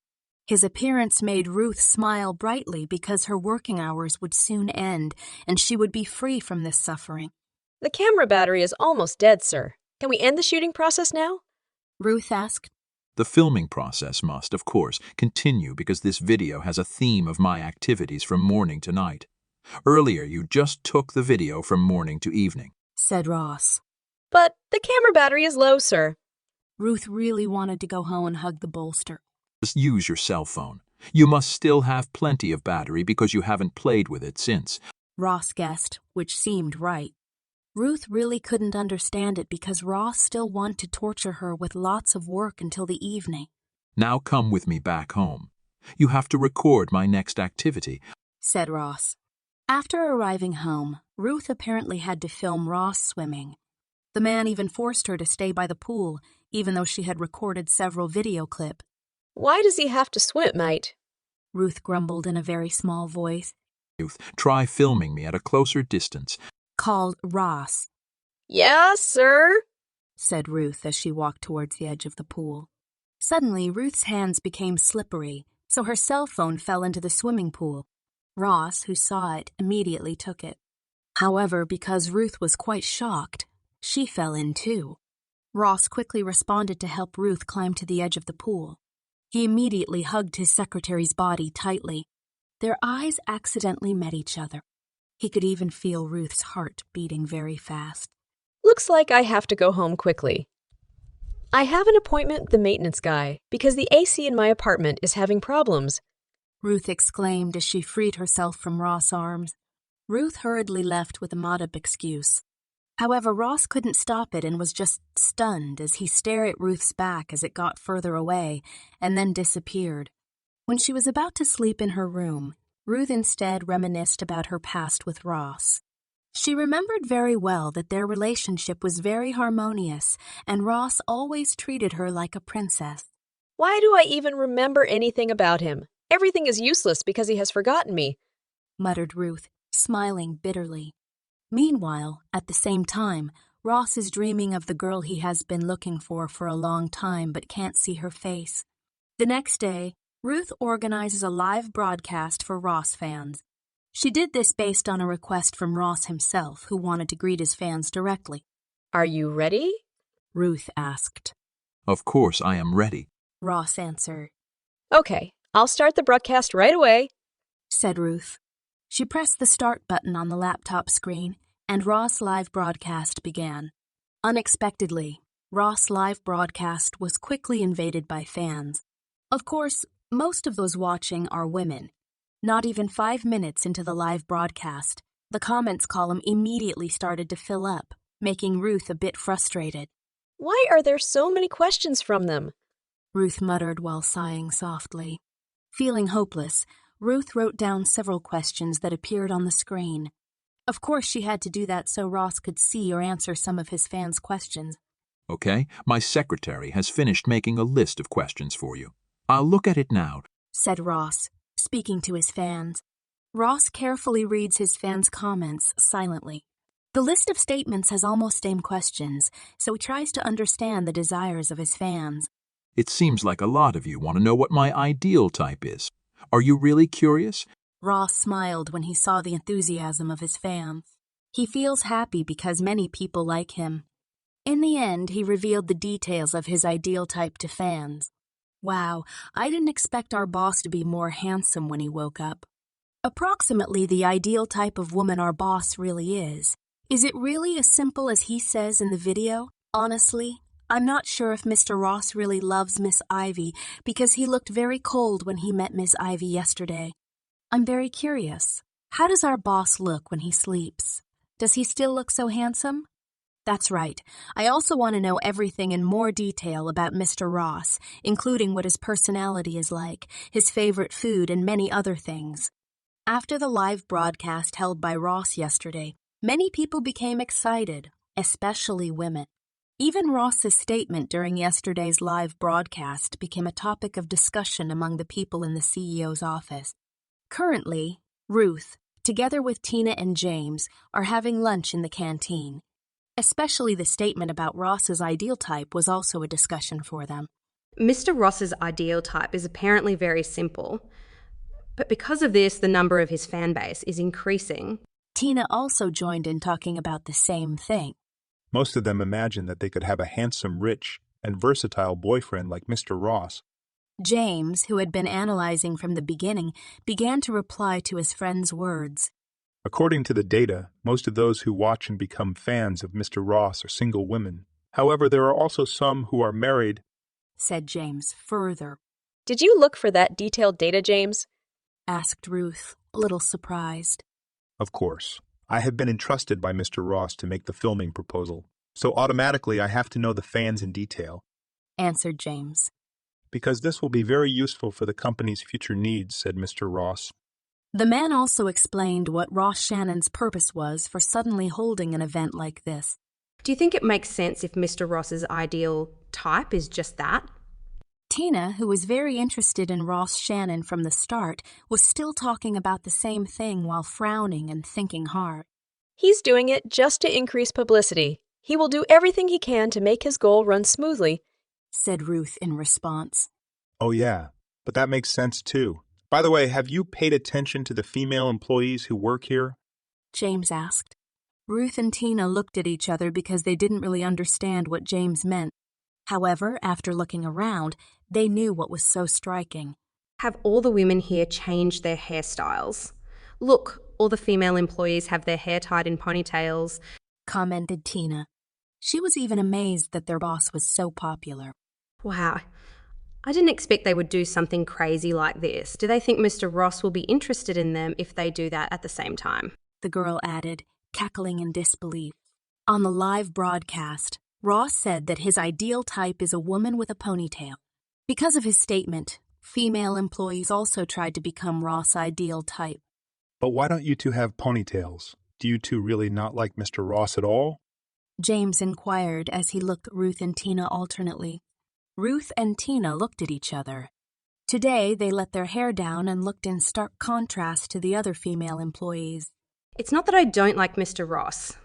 His appearance made Ruth smile brightly because her working hours would soon end and she would be free from this suffering. The camera battery is almost dead, sir. Can we end the shooting process now? Ruth asked. The filming process must, of course, continue because this video has a theme of my activities from morning to night. Earlier, you just took the video from morning to evening, said Ross. But the camera battery is low, sir. Ruth really wanted to go home and hug the bolster. Just use your cell phone. You must still have plenty of battery because you haven't played with it since. Ross guessed, which seemed right. Ruth really couldn't understand it because Ross still wanted to torture her with lots of work until the evening. Now come with me back home. You have to record my next activity, said Ross. After arriving home, Ruth apparently had to film Ross swimming. The man even forced her to stay by the pool, even though she had recorded several video clips. Why does he have to swim, mate? Ruth grumbled in a very small voice. Ruth, try filming me at a closer distance, called Ross. Yes, sir, said Ruth as she walked towards the edge of the pool. Suddenly, Ruth's hands became slippery, so her cell phone fell into the swimming pool. Ross, who saw it, immediately took it. However, because Ruth was quite shocked, she fell in too. Ross quickly responded to help Ruth climb to the edge of the pool. He immediately hugged his secretary's body tightly. Their eyes accidentally met each other. He could even feel Ruth's heart beating very fast. Looks like I have to go home quickly. I have an appointment with the maintenance guy because the AC in my apartment is having problems, Ruth exclaimed as she freed herself from Ross' arms. Ruth hurriedly left with a made-up excuse. However, Ross couldn't stop it and was just stunned as he stared at Ruth's back as it got further away and then disappeared. When she was about to sleep in her room, Ruth instead reminisced about her past with Ross. She remembered very well that their relationship was very harmonious and Ross always treated her like a princess. Why do I even remember anything about him? Everything is useless because he has forgotten me, muttered Ruth, smiling bitterly. Meanwhile, at the same time, Ross is dreaming of the girl he has been looking for a long time but can't see her face. The next day, Ruth organizes a live broadcast for Ross fans. She did this based on a request from Ross himself, who wanted to greet his fans directly. Are you ready? Ruth asked. Of course I am ready, Ross answered. Okay, I'll start the broadcast right away, said Ruth. She pressed the start button on the laptop screen, and Ross' live broadcast began. Unexpectedly, Ross' live broadcast was quickly invaded by fans. Of course, most of those watching are women. Not even 5 minutes into the live broadcast, the comments column immediately started to fill up, making Ruth a bit frustrated. Why are there so many questions from them? Ruth muttered while sighing softly. Feeling hopeless, Ruth wrote down several questions that appeared on the screen. Of course, she had to do that so Ross could see or answer some of his fans' questions. Okay, my secretary has finished making a list of questions for you. I'll look at it now, said Ross, speaking to his fans. Ross carefully reads his fans' comments silently. The list of statements has almost same questions, so he tries to understand the desires of his fans. It seems like a lot of you want to know what my ideal type is. Are you really curious? Ross smiled when he saw the enthusiasm of his fans. He feels happy because many people like him. In the end, he revealed the details of his ideal type to fans. Wow, I didn't expect our boss to be more handsome when he woke up. Approximately the ideal type of woman our boss really is. Is it really as simple as he says in the video? Honestly, I'm not sure if Mr. Ross really loves Miss Ivy because he looked very cold when he met Miss Ivy yesterday. I'm very curious. How does our boss look when he sleeps? Does he still look so handsome? That's right. I also want to know everything in more detail about Mr. Ross, including what his personality is like, his favorite food, and many other things. After the live broadcast held by Ross yesterday, many people became excited, especially women. Even Ross's statement during yesterday's live broadcast became a topic of discussion among the people in the CEO's office. Currently, Ruth, together with Tina and James, are having lunch in the canteen. Especially the statement about Ross's ideal type was also a discussion for them. Mr. Ross's ideal type is apparently very simple, but because of this, the number of his fan base is increasing. Tina also joined in talking about the same thing. Most of them imagine that they could have a handsome, rich, and versatile boyfriend like Mr. Ross. James, who had been analyzing from the beginning, began to reply to his friend's words. According to the data, most of those who watch and become fans of Mr. Ross are single women. However, there are also some who are married, said James further. Did you look for that detailed data, James? Asked Ruth, a little surprised. Of course. I have been entrusted by Mr. Ross to make the filming proposal, so automatically I have to know the fans in detail, answered James. Because this will be very useful for the company's future needs, said Mr. Ross. The man also explained what Ross Shannon's purpose was for suddenly holding an event like this. Do you think it makes sense if Mr. Ross's ideal type is just that? Tina, who was very interested in Ross Shannon from the start, was still talking about the same thing while frowning and thinking hard. He's doing it just to increase publicity. He will do everything he can to make his goal run smoothly, said Ruth in response. Oh yeah, but that makes sense too. By the way, have you paid attention to the female employees who work here? James asked. Ruth and Tina looked at each other because they didn't really understand what James meant. However, after looking around, they knew what was so striking. Have all the women here changed their hairstyles? Look, all the female employees have their hair tied in ponytails, commented Tina. She was even amazed that their boss was so popular. Wow. I didn't expect they would do something crazy like this. Do they think Mr. Ross will be interested in them if they do that at the same time? The girl added, cackling in disbelief. On the live broadcast, Ross said that his ideal type is a woman with a ponytail. Because of his statement, female employees also tried to become Ross' ideal type. But why don't you two have ponytails? Do you two really not like Mr. Ross at all? James inquired as he looked at Ruth and Tina alternately. Ruth and Tina looked at each other. Today, they let their hair down and looked in stark contrast to the other female employees. It's not that I don't like Mr. Ross.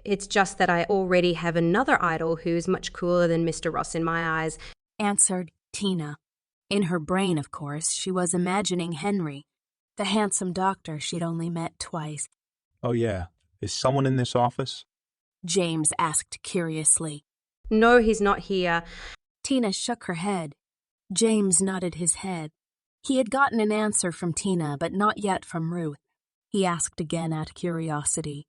It's just that I already have another idol who's much cooler than Mr. Ross in my eyes, answered Tina. In her brain, of course, she was imagining Henry, the handsome doctor she'd only met twice. Oh yeah, is someone in this office? James asked curiously. No, he's not here. Tina shook her head. James nodded his head. He had gotten an answer from Tina, but not yet from Ruth. He asked again out of curiosity.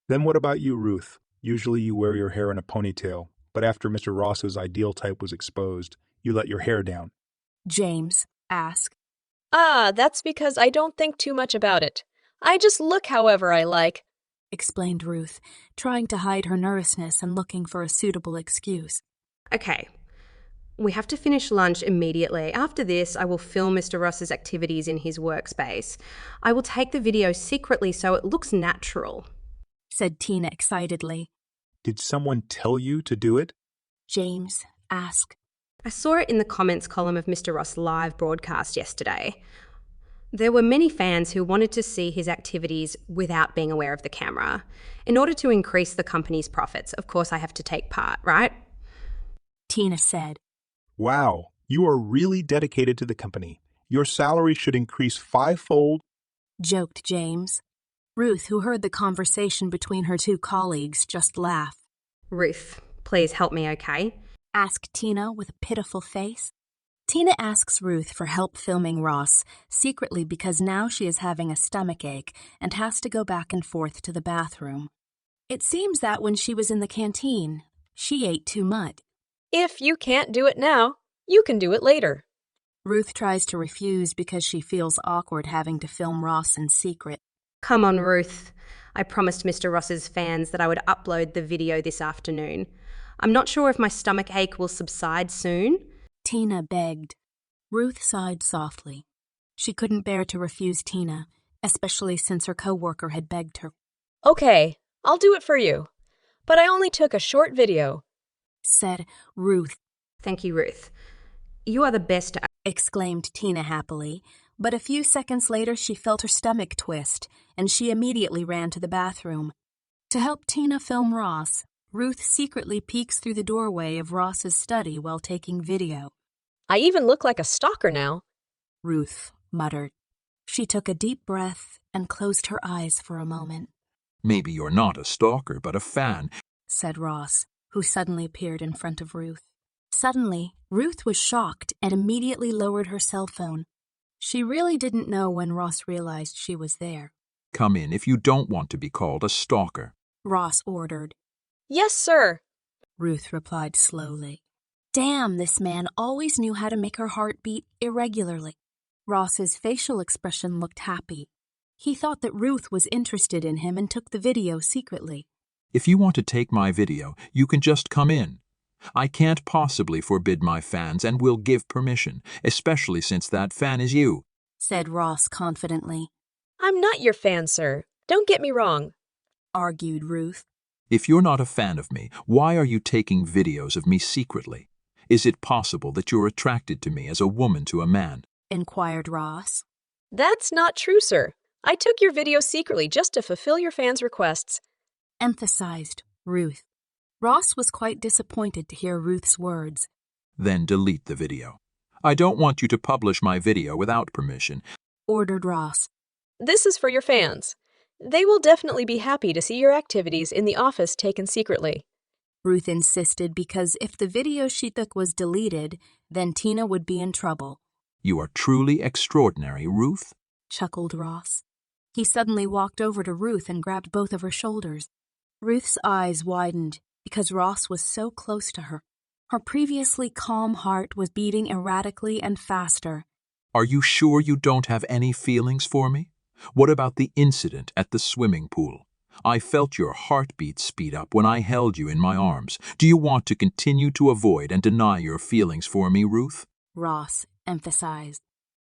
Then what about you, Ruth? Usually you wear your hair in a ponytail, but after Mr. Ross's ideal type was exposed, you let your hair down. James asked. That's because I don't think too much about it. I just look however I like, explained Ruth, trying to hide her nervousness and looking for a suitable excuse. Okay. We have to finish lunch immediately. After this, I will film Mr. Ross's activities in his workspace. I will take the video secretly so it looks natural, said Tina excitedly. Did someone tell you to do it? James asked. I saw it in the comments column of Mr. Ross' live broadcast yesterday. There were many fans who wanted to see his activities without being aware of the camera. In order to increase the company's profits, of course I have to take part, right? Tina said. Wow, you are really dedicated to the company. Your salary should increase 5-fold, joked James. Ruth, who heard the conversation between her two colleagues, just laughed. Ruth, please help me, okay? Asked Tina with a pitiful face. Tina asks Ruth for help filming Ross, secretly because now she is having a stomachache and has to go back and forth to the bathroom. It seems that when she was in the canteen, she ate too much. If you can't do it now, you can do it later. Ruth tries to refuse because she feels awkward having to film Ross in secret. Come on, Ruth. I promised Mr. Ross's fans that I would upload the video this afternoon. I'm not sure if my stomach ache will subside soon. Tina begged. Ruth sighed softly. She couldn't bear to refuse Tina, especially since her coworker had begged her. Okay, I'll do it for you. But I only took a short video, said Ruth. Thank you, Ruth. You are the best, exclaimed Tina happily, but a few seconds later she felt her stomach twist, and she immediately ran to the bathroom. To help Tina film Ross, Ruth secretly peeks through the doorway of Ross's study while taking video. I even look like a stalker now, Ruth muttered. She took a deep breath and closed her eyes for a moment. Maybe you're not a stalker, but a fan, said Ross, who suddenly appeared in front of Ruth. Suddenly, Ruth was shocked and immediately lowered her cell phone. She really didn't know when Ross realized she was there. Come in if you don't want to be called a stalker, Ross ordered. Yes, sir, Ruth replied slowly. Damn, this man always knew how to make her heart beat irregularly. Ross's facial expression looked happy. He thought that Ruth was interested in him and took the video secretly. If you want to take my video, you can just come in. I can't possibly forbid my fans and will give permission, especially since that fan is you, said Ross confidently. I'm not your fan, sir. Don't get me wrong, argued Ruth. If you're not a fan of me, why are you taking videos of me secretly? Is it possible that you're attracted to me as a woman to a man? Inquired Ross. That's not true, sir. I took your video secretly just to fulfill your fans' requests, emphasized Ruth. Ross was quite disappointed to hear Ruth's words. Then delete the video. I don't want you to publish my video without permission, ordered Ross. This is for your fans. They will definitely be happy to see your activities in the office taken secretly, Ruth insisted, because if the video she took was deleted, then Tina would be in trouble. You are truly extraordinary, Ruth, chuckled Ross. He suddenly walked over to Ruth and grabbed both of her shoulders. Ruth's eyes widened because Ross was so close to her. Her previously calm heart was beating erratically and faster. Are you sure you don't have any feelings for me? What about the incident at the swimming pool? I felt your heartbeat speed up when I held you in my arms. Do you want to continue to avoid and deny your feelings for me, Ruth? Ross emphasized.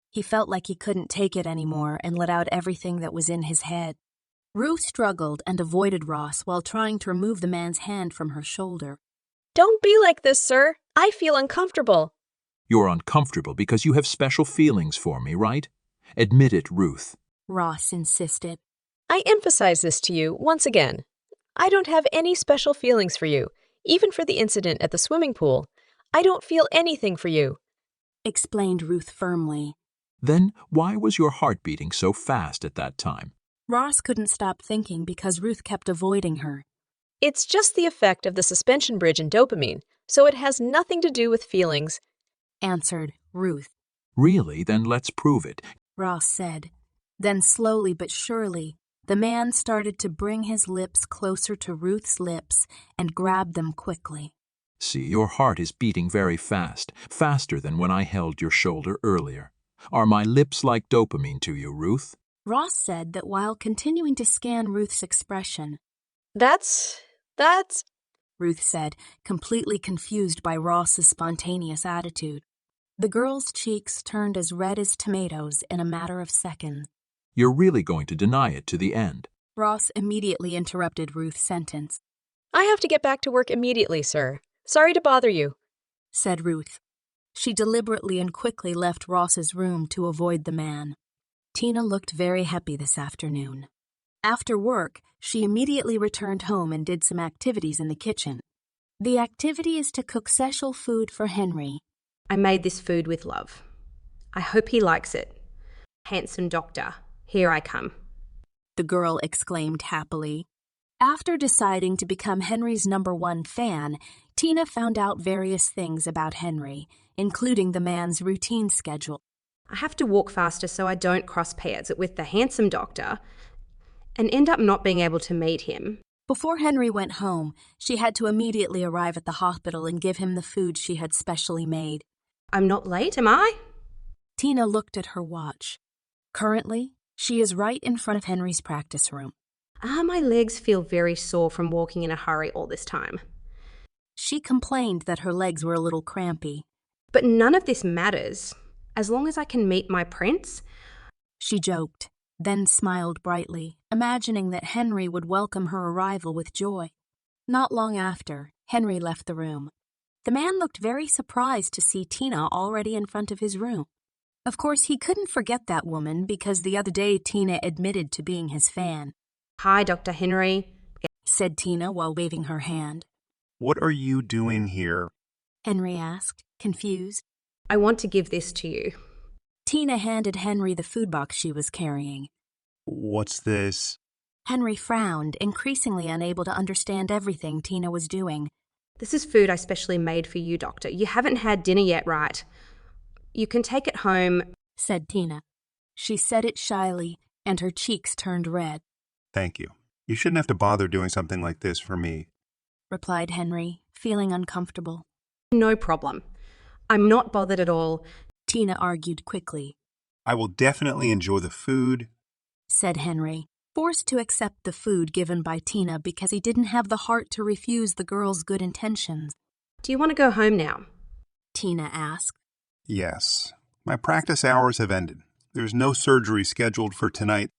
He felt like he couldn't take it anymore and let out everything that was in his head. Ruth struggled and avoided Ross while trying to remove the man's hand from her shoulder. Don't be like this, sir. I feel uncomfortable. You're uncomfortable because you have special feelings for me, right? Admit it, Ruth, Ross insisted. I emphasize this to you once again. I don't have any special feelings for you, even for the incident at the swimming pool. I don't feel anything for you, explained Ruth firmly. Then why was your heart beating so fast at that time? Ross couldn't stop thinking because Ruth kept avoiding her. It's just the effect of the suspension bridge and dopamine, so it has nothing to do with feelings, answered Ruth. Really? Then let's prove it, Ross said. Then slowly but surely, the man started to bring his lips closer to Ruth's lips and grab them quickly. See, your heart is beating very fast, faster than when I held your shoulder earlier. Are my lips like dopamine to you, Ruth? Ross said that while continuing to scan Ruth's expression. That's... Ruth said, completely confused by Ross's spontaneous attitude. The girl's cheeks turned as red as tomatoes in a matter of seconds. You're really going to deny it to the end. Ross immediately interrupted Ruth's sentence. I have to get back to work immediately, sir. Sorry to bother you, said Ruth. She deliberately and quickly left Ross's room to avoid the man. Tina looked very happy this afternoon. After work, she immediately returned home and did some activities in the kitchen. The activity is to cook special food for Henry. I made this food with love. I hope he likes it. Handsome doctor, here I come, the girl exclaimed happily. After deciding to become Henry's #1 fan, Tina found out various things about Henry, including the man's routine schedule. I have to walk faster so I don't cross paths with the handsome doctor and end up not being able to meet him. Before Henry went home, she had to immediately arrive at the hospital and give him the food she had specially made. I'm not late, am I? Tina looked at her watch. Currently, she is right in front of Henry's practice room. My legs feel very sore from walking in a hurry all this time. She complained that her legs were a little crampy. But none of this matters, as long as I can meet my prince. She joked, then smiled brightly, imagining that Henry would welcome her arrival with joy. Not long after, Henry left the room. The man looked very surprised to see Tina already in front of his room. Of course, he couldn't forget that woman because the other day Tina admitted to being his fan. Hi, Dr. Henry, said Tina while waving her hand. What are you doing here? Henry asked, confused. I want to give this to you. Tina handed Henry the food box she was carrying. What's this? Henry frowned, increasingly unable to understand everything Tina was doing. This is food I specially made for you, Doctor. You haven't had dinner yet, right? You can take it home, said Tina. She said it shyly, and her cheeks turned red. Thank you. You shouldn't have to bother doing something like this for me, replied Henry, feeling uncomfortable. No problem. I'm not bothered at all, Tina argued quickly. I will definitely enjoy the food, said Henry, forced to accept the food given by Tina because he didn't have the heart to refuse the girl's good intentions. Do you want to go home now? Tina asked. Yes. My practice hours have ended. There's no surgery scheduled for tonight,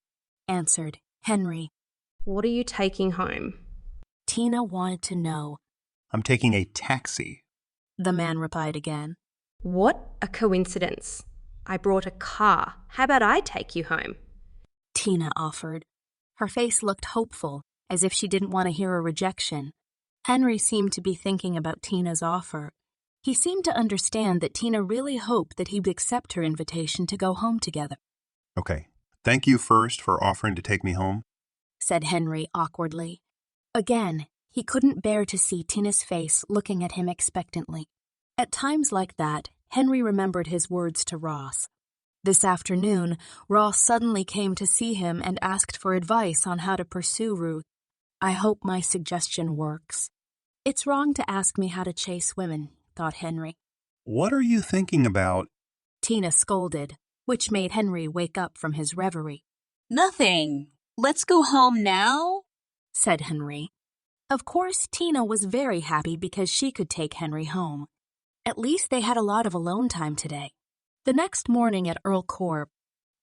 answered Henry. What are you taking home? Tina wanted to know. I'm taking a taxi, the man replied again. What a coincidence. I brought a car. How about I take you home? Tina offered. Her face looked hopeful, as if she didn't want to hear a rejection. Henry seemed to be thinking about Tina's offer. He seemed to understand that Tina really hoped that he would accept her invitation to go home together. Okay. Thank you first for offering to take me home, said Henry awkwardly. Again, he couldn't bear to see Tina's face looking at him expectantly. At times like that, Henry remembered his words to Ross. This afternoon, Ross suddenly came to see him and asked for advice on how to pursue Ruth. I hope my suggestion works. It's wrong to ask me how to chase women, thought Henry. What are you thinking about? Tina scolded, which made Henry wake up from his reverie. Nothing. Let's go home now, said Henry. Of course, Tina was very happy because she could take Henry home. At least they had a lot of alone time today. The next morning at Earl Court,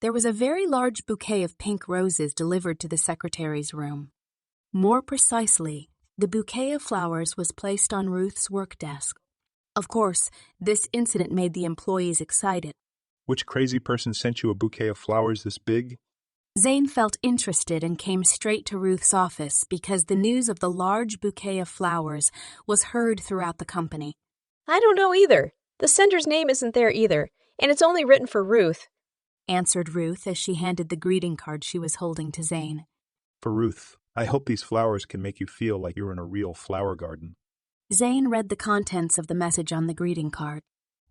there was a very large bouquet of pink roses delivered to the secretary's room. More precisely, the bouquet of flowers was placed on Ruth's work desk. Of course, this incident made the employees excited. Which crazy person sent you a bouquet of flowers this big? Zane felt interested and came straight to Ruth's office because the news of the large bouquet of flowers was heard throughout the company. I don't know either. The sender's name isn't there either, and it's only written for Ruth, answered Ruth as she handed the greeting card she was holding to Zane. For Ruth, I hope these flowers can make you feel like you're in a real flower garden. Zane read the contents of the message on the greeting card.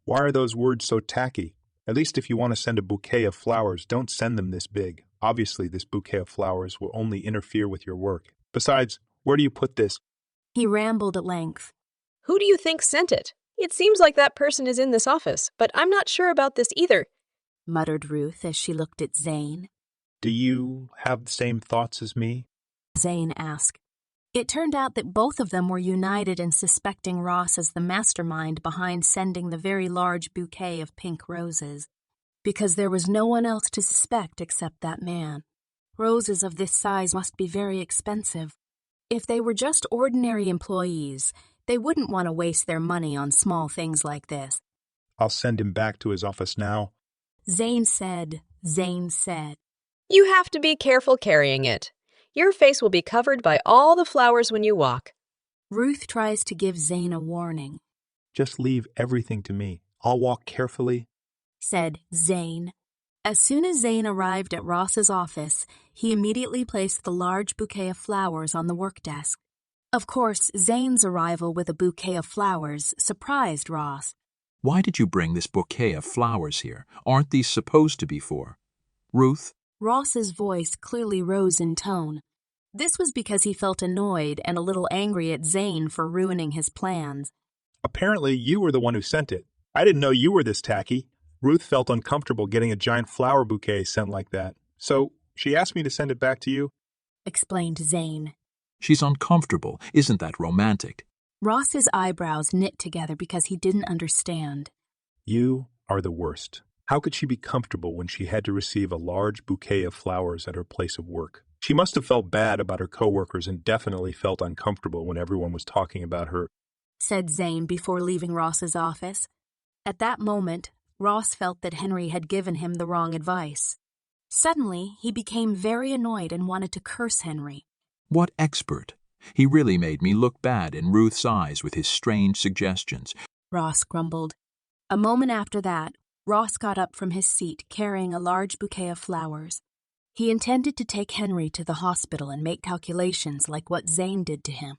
Why are those words so tacky? At least if you want to send a bouquet of flowers, don't send them this big. Obviously, this bouquet of flowers will only interfere with your work. Besides, where do you put this? He rambled at length. Who do you think sent it? It seems like that person is in this office, but I'm not sure about this either, muttered Ruth as she looked at Zane. Do you have the same thoughts as me? Zane asked. It turned out that both of them were united in suspecting Ross as the mastermind behind sending the very large bouquet of pink roses, because there was no one else to suspect except that man. Roses of this size must be very expensive. If they were just ordinary employees, they wouldn't want to waste their money on small things like this. I'll send him back to his office now. Zane said. You have to be careful carrying it. Your face will be covered by all the flowers when you walk. Ruth tries to give Zane a warning. Just leave everything to me. I'll walk carefully, said Zane. As soon as Zane arrived at Ross's office, he immediately placed the large bouquet of flowers on the work desk. Of course, Zane's arrival with a bouquet of flowers surprised Ross. Why did you bring this bouquet of flowers here? Aren't these supposed to be for Ruth? Ross's voice clearly rose in tone. This was because he felt annoyed and a little angry at Zane for ruining his plans. Apparently, you were the one who sent it. I didn't know you were this tacky. Ruth felt uncomfortable getting a giant flower bouquet sent like that. So, she asked me to send it back to you, explained Zane. She's uncomfortable. Isn't that romantic? Ross's eyebrows knit together because he didn't understand. You are the worst. How could she be comfortable when she had to receive a large bouquet of flowers at her place of work? She must have felt bad about her coworkers and definitely felt uncomfortable when everyone was talking about her, said Zane before leaving Ross's office. At that moment, Ross felt that Henry had given him the wrong advice. Suddenly, he became very annoyed and wanted to curse Henry. What expert! He really made me look bad in Ruth's eyes with his strange suggestions, Ross grumbled. A moment after that, Ross got up from his seat carrying a large bouquet of flowers. He intended to take Henry to the hospital and make calculations like what Zane did to him.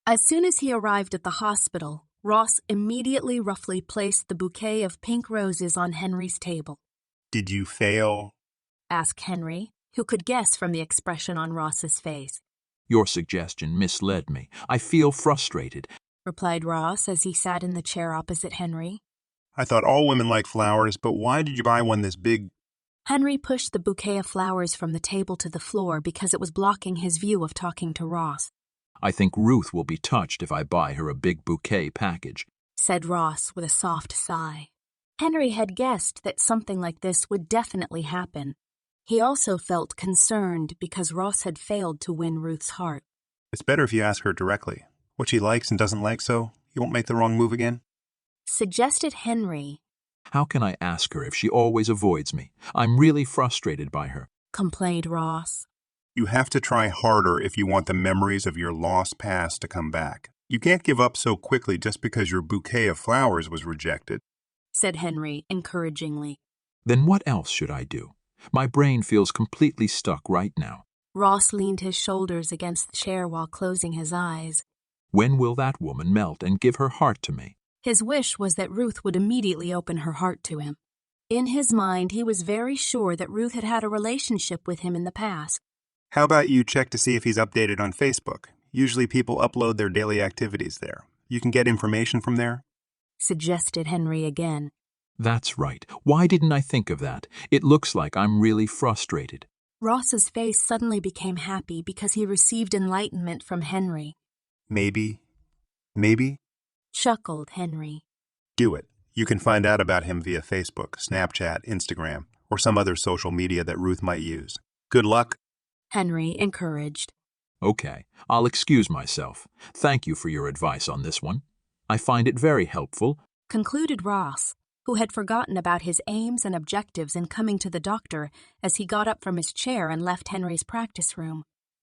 As soon as he arrived at the hospital, Ross immediately roughly placed the bouquet of pink roses on Henry's table. Did you fail? Asked Henry, who could guess from the expression on Ross's face. Your suggestion misled me. I feel frustrated, replied Ross as he sat in the chair opposite Henry. I thought all women like flowers, but why did you buy one this big? Henry pushed the bouquet of flowers from the table to the floor because it was blocking his view of talking to Ross. I think Ruth will be touched if I buy her a big bouquet package, said Ross with a soft sigh. Henry had guessed that something like this would definitely happen. He also felt concerned because Ross had failed to win Ruth's heart. It's better if you ask her directly what she likes and doesn't like so you won't make the wrong move again, suggested Henry. How can I ask her if she always avoids me? I'm really frustrated by her, complained Ross. You have to try harder if you want the memories of your lost past to come back. You can't give up so quickly just because your bouquet of flowers was rejected, said Henry encouragingly. Then what else should I do? My brain feels completely stuck right now. Ross leaned his shoulders against the chair while closing his eyes. When will that woman melt and give her heart to me? His wish was that Ruth would immediately open her heart to him. In his mind, he was very sure that Ruth had had a relationship with him in the past. How about you check to see if he's updated on Facebook? Usually people upload their daily activities there. You can get information from there, suggested Henry again. That's right. Why didn't I think of that? It looks like I'm really frustrated. Ross's face suddenly became happy because he received enlightenment from Henry. Maybe, chuckled Henry. Do it. You can find out about him via Facebook, Snapchat, Instagram, or some other social media that Ruth might use. Good luck, Henry encouraged. Okay, I'll excuse myself. Thank you for your advice on this one. I find it very helpful, concluded Ross. who had forgotten about his aims and objectives in coming to the doctor as he got up from his chair and left Henry's practice room.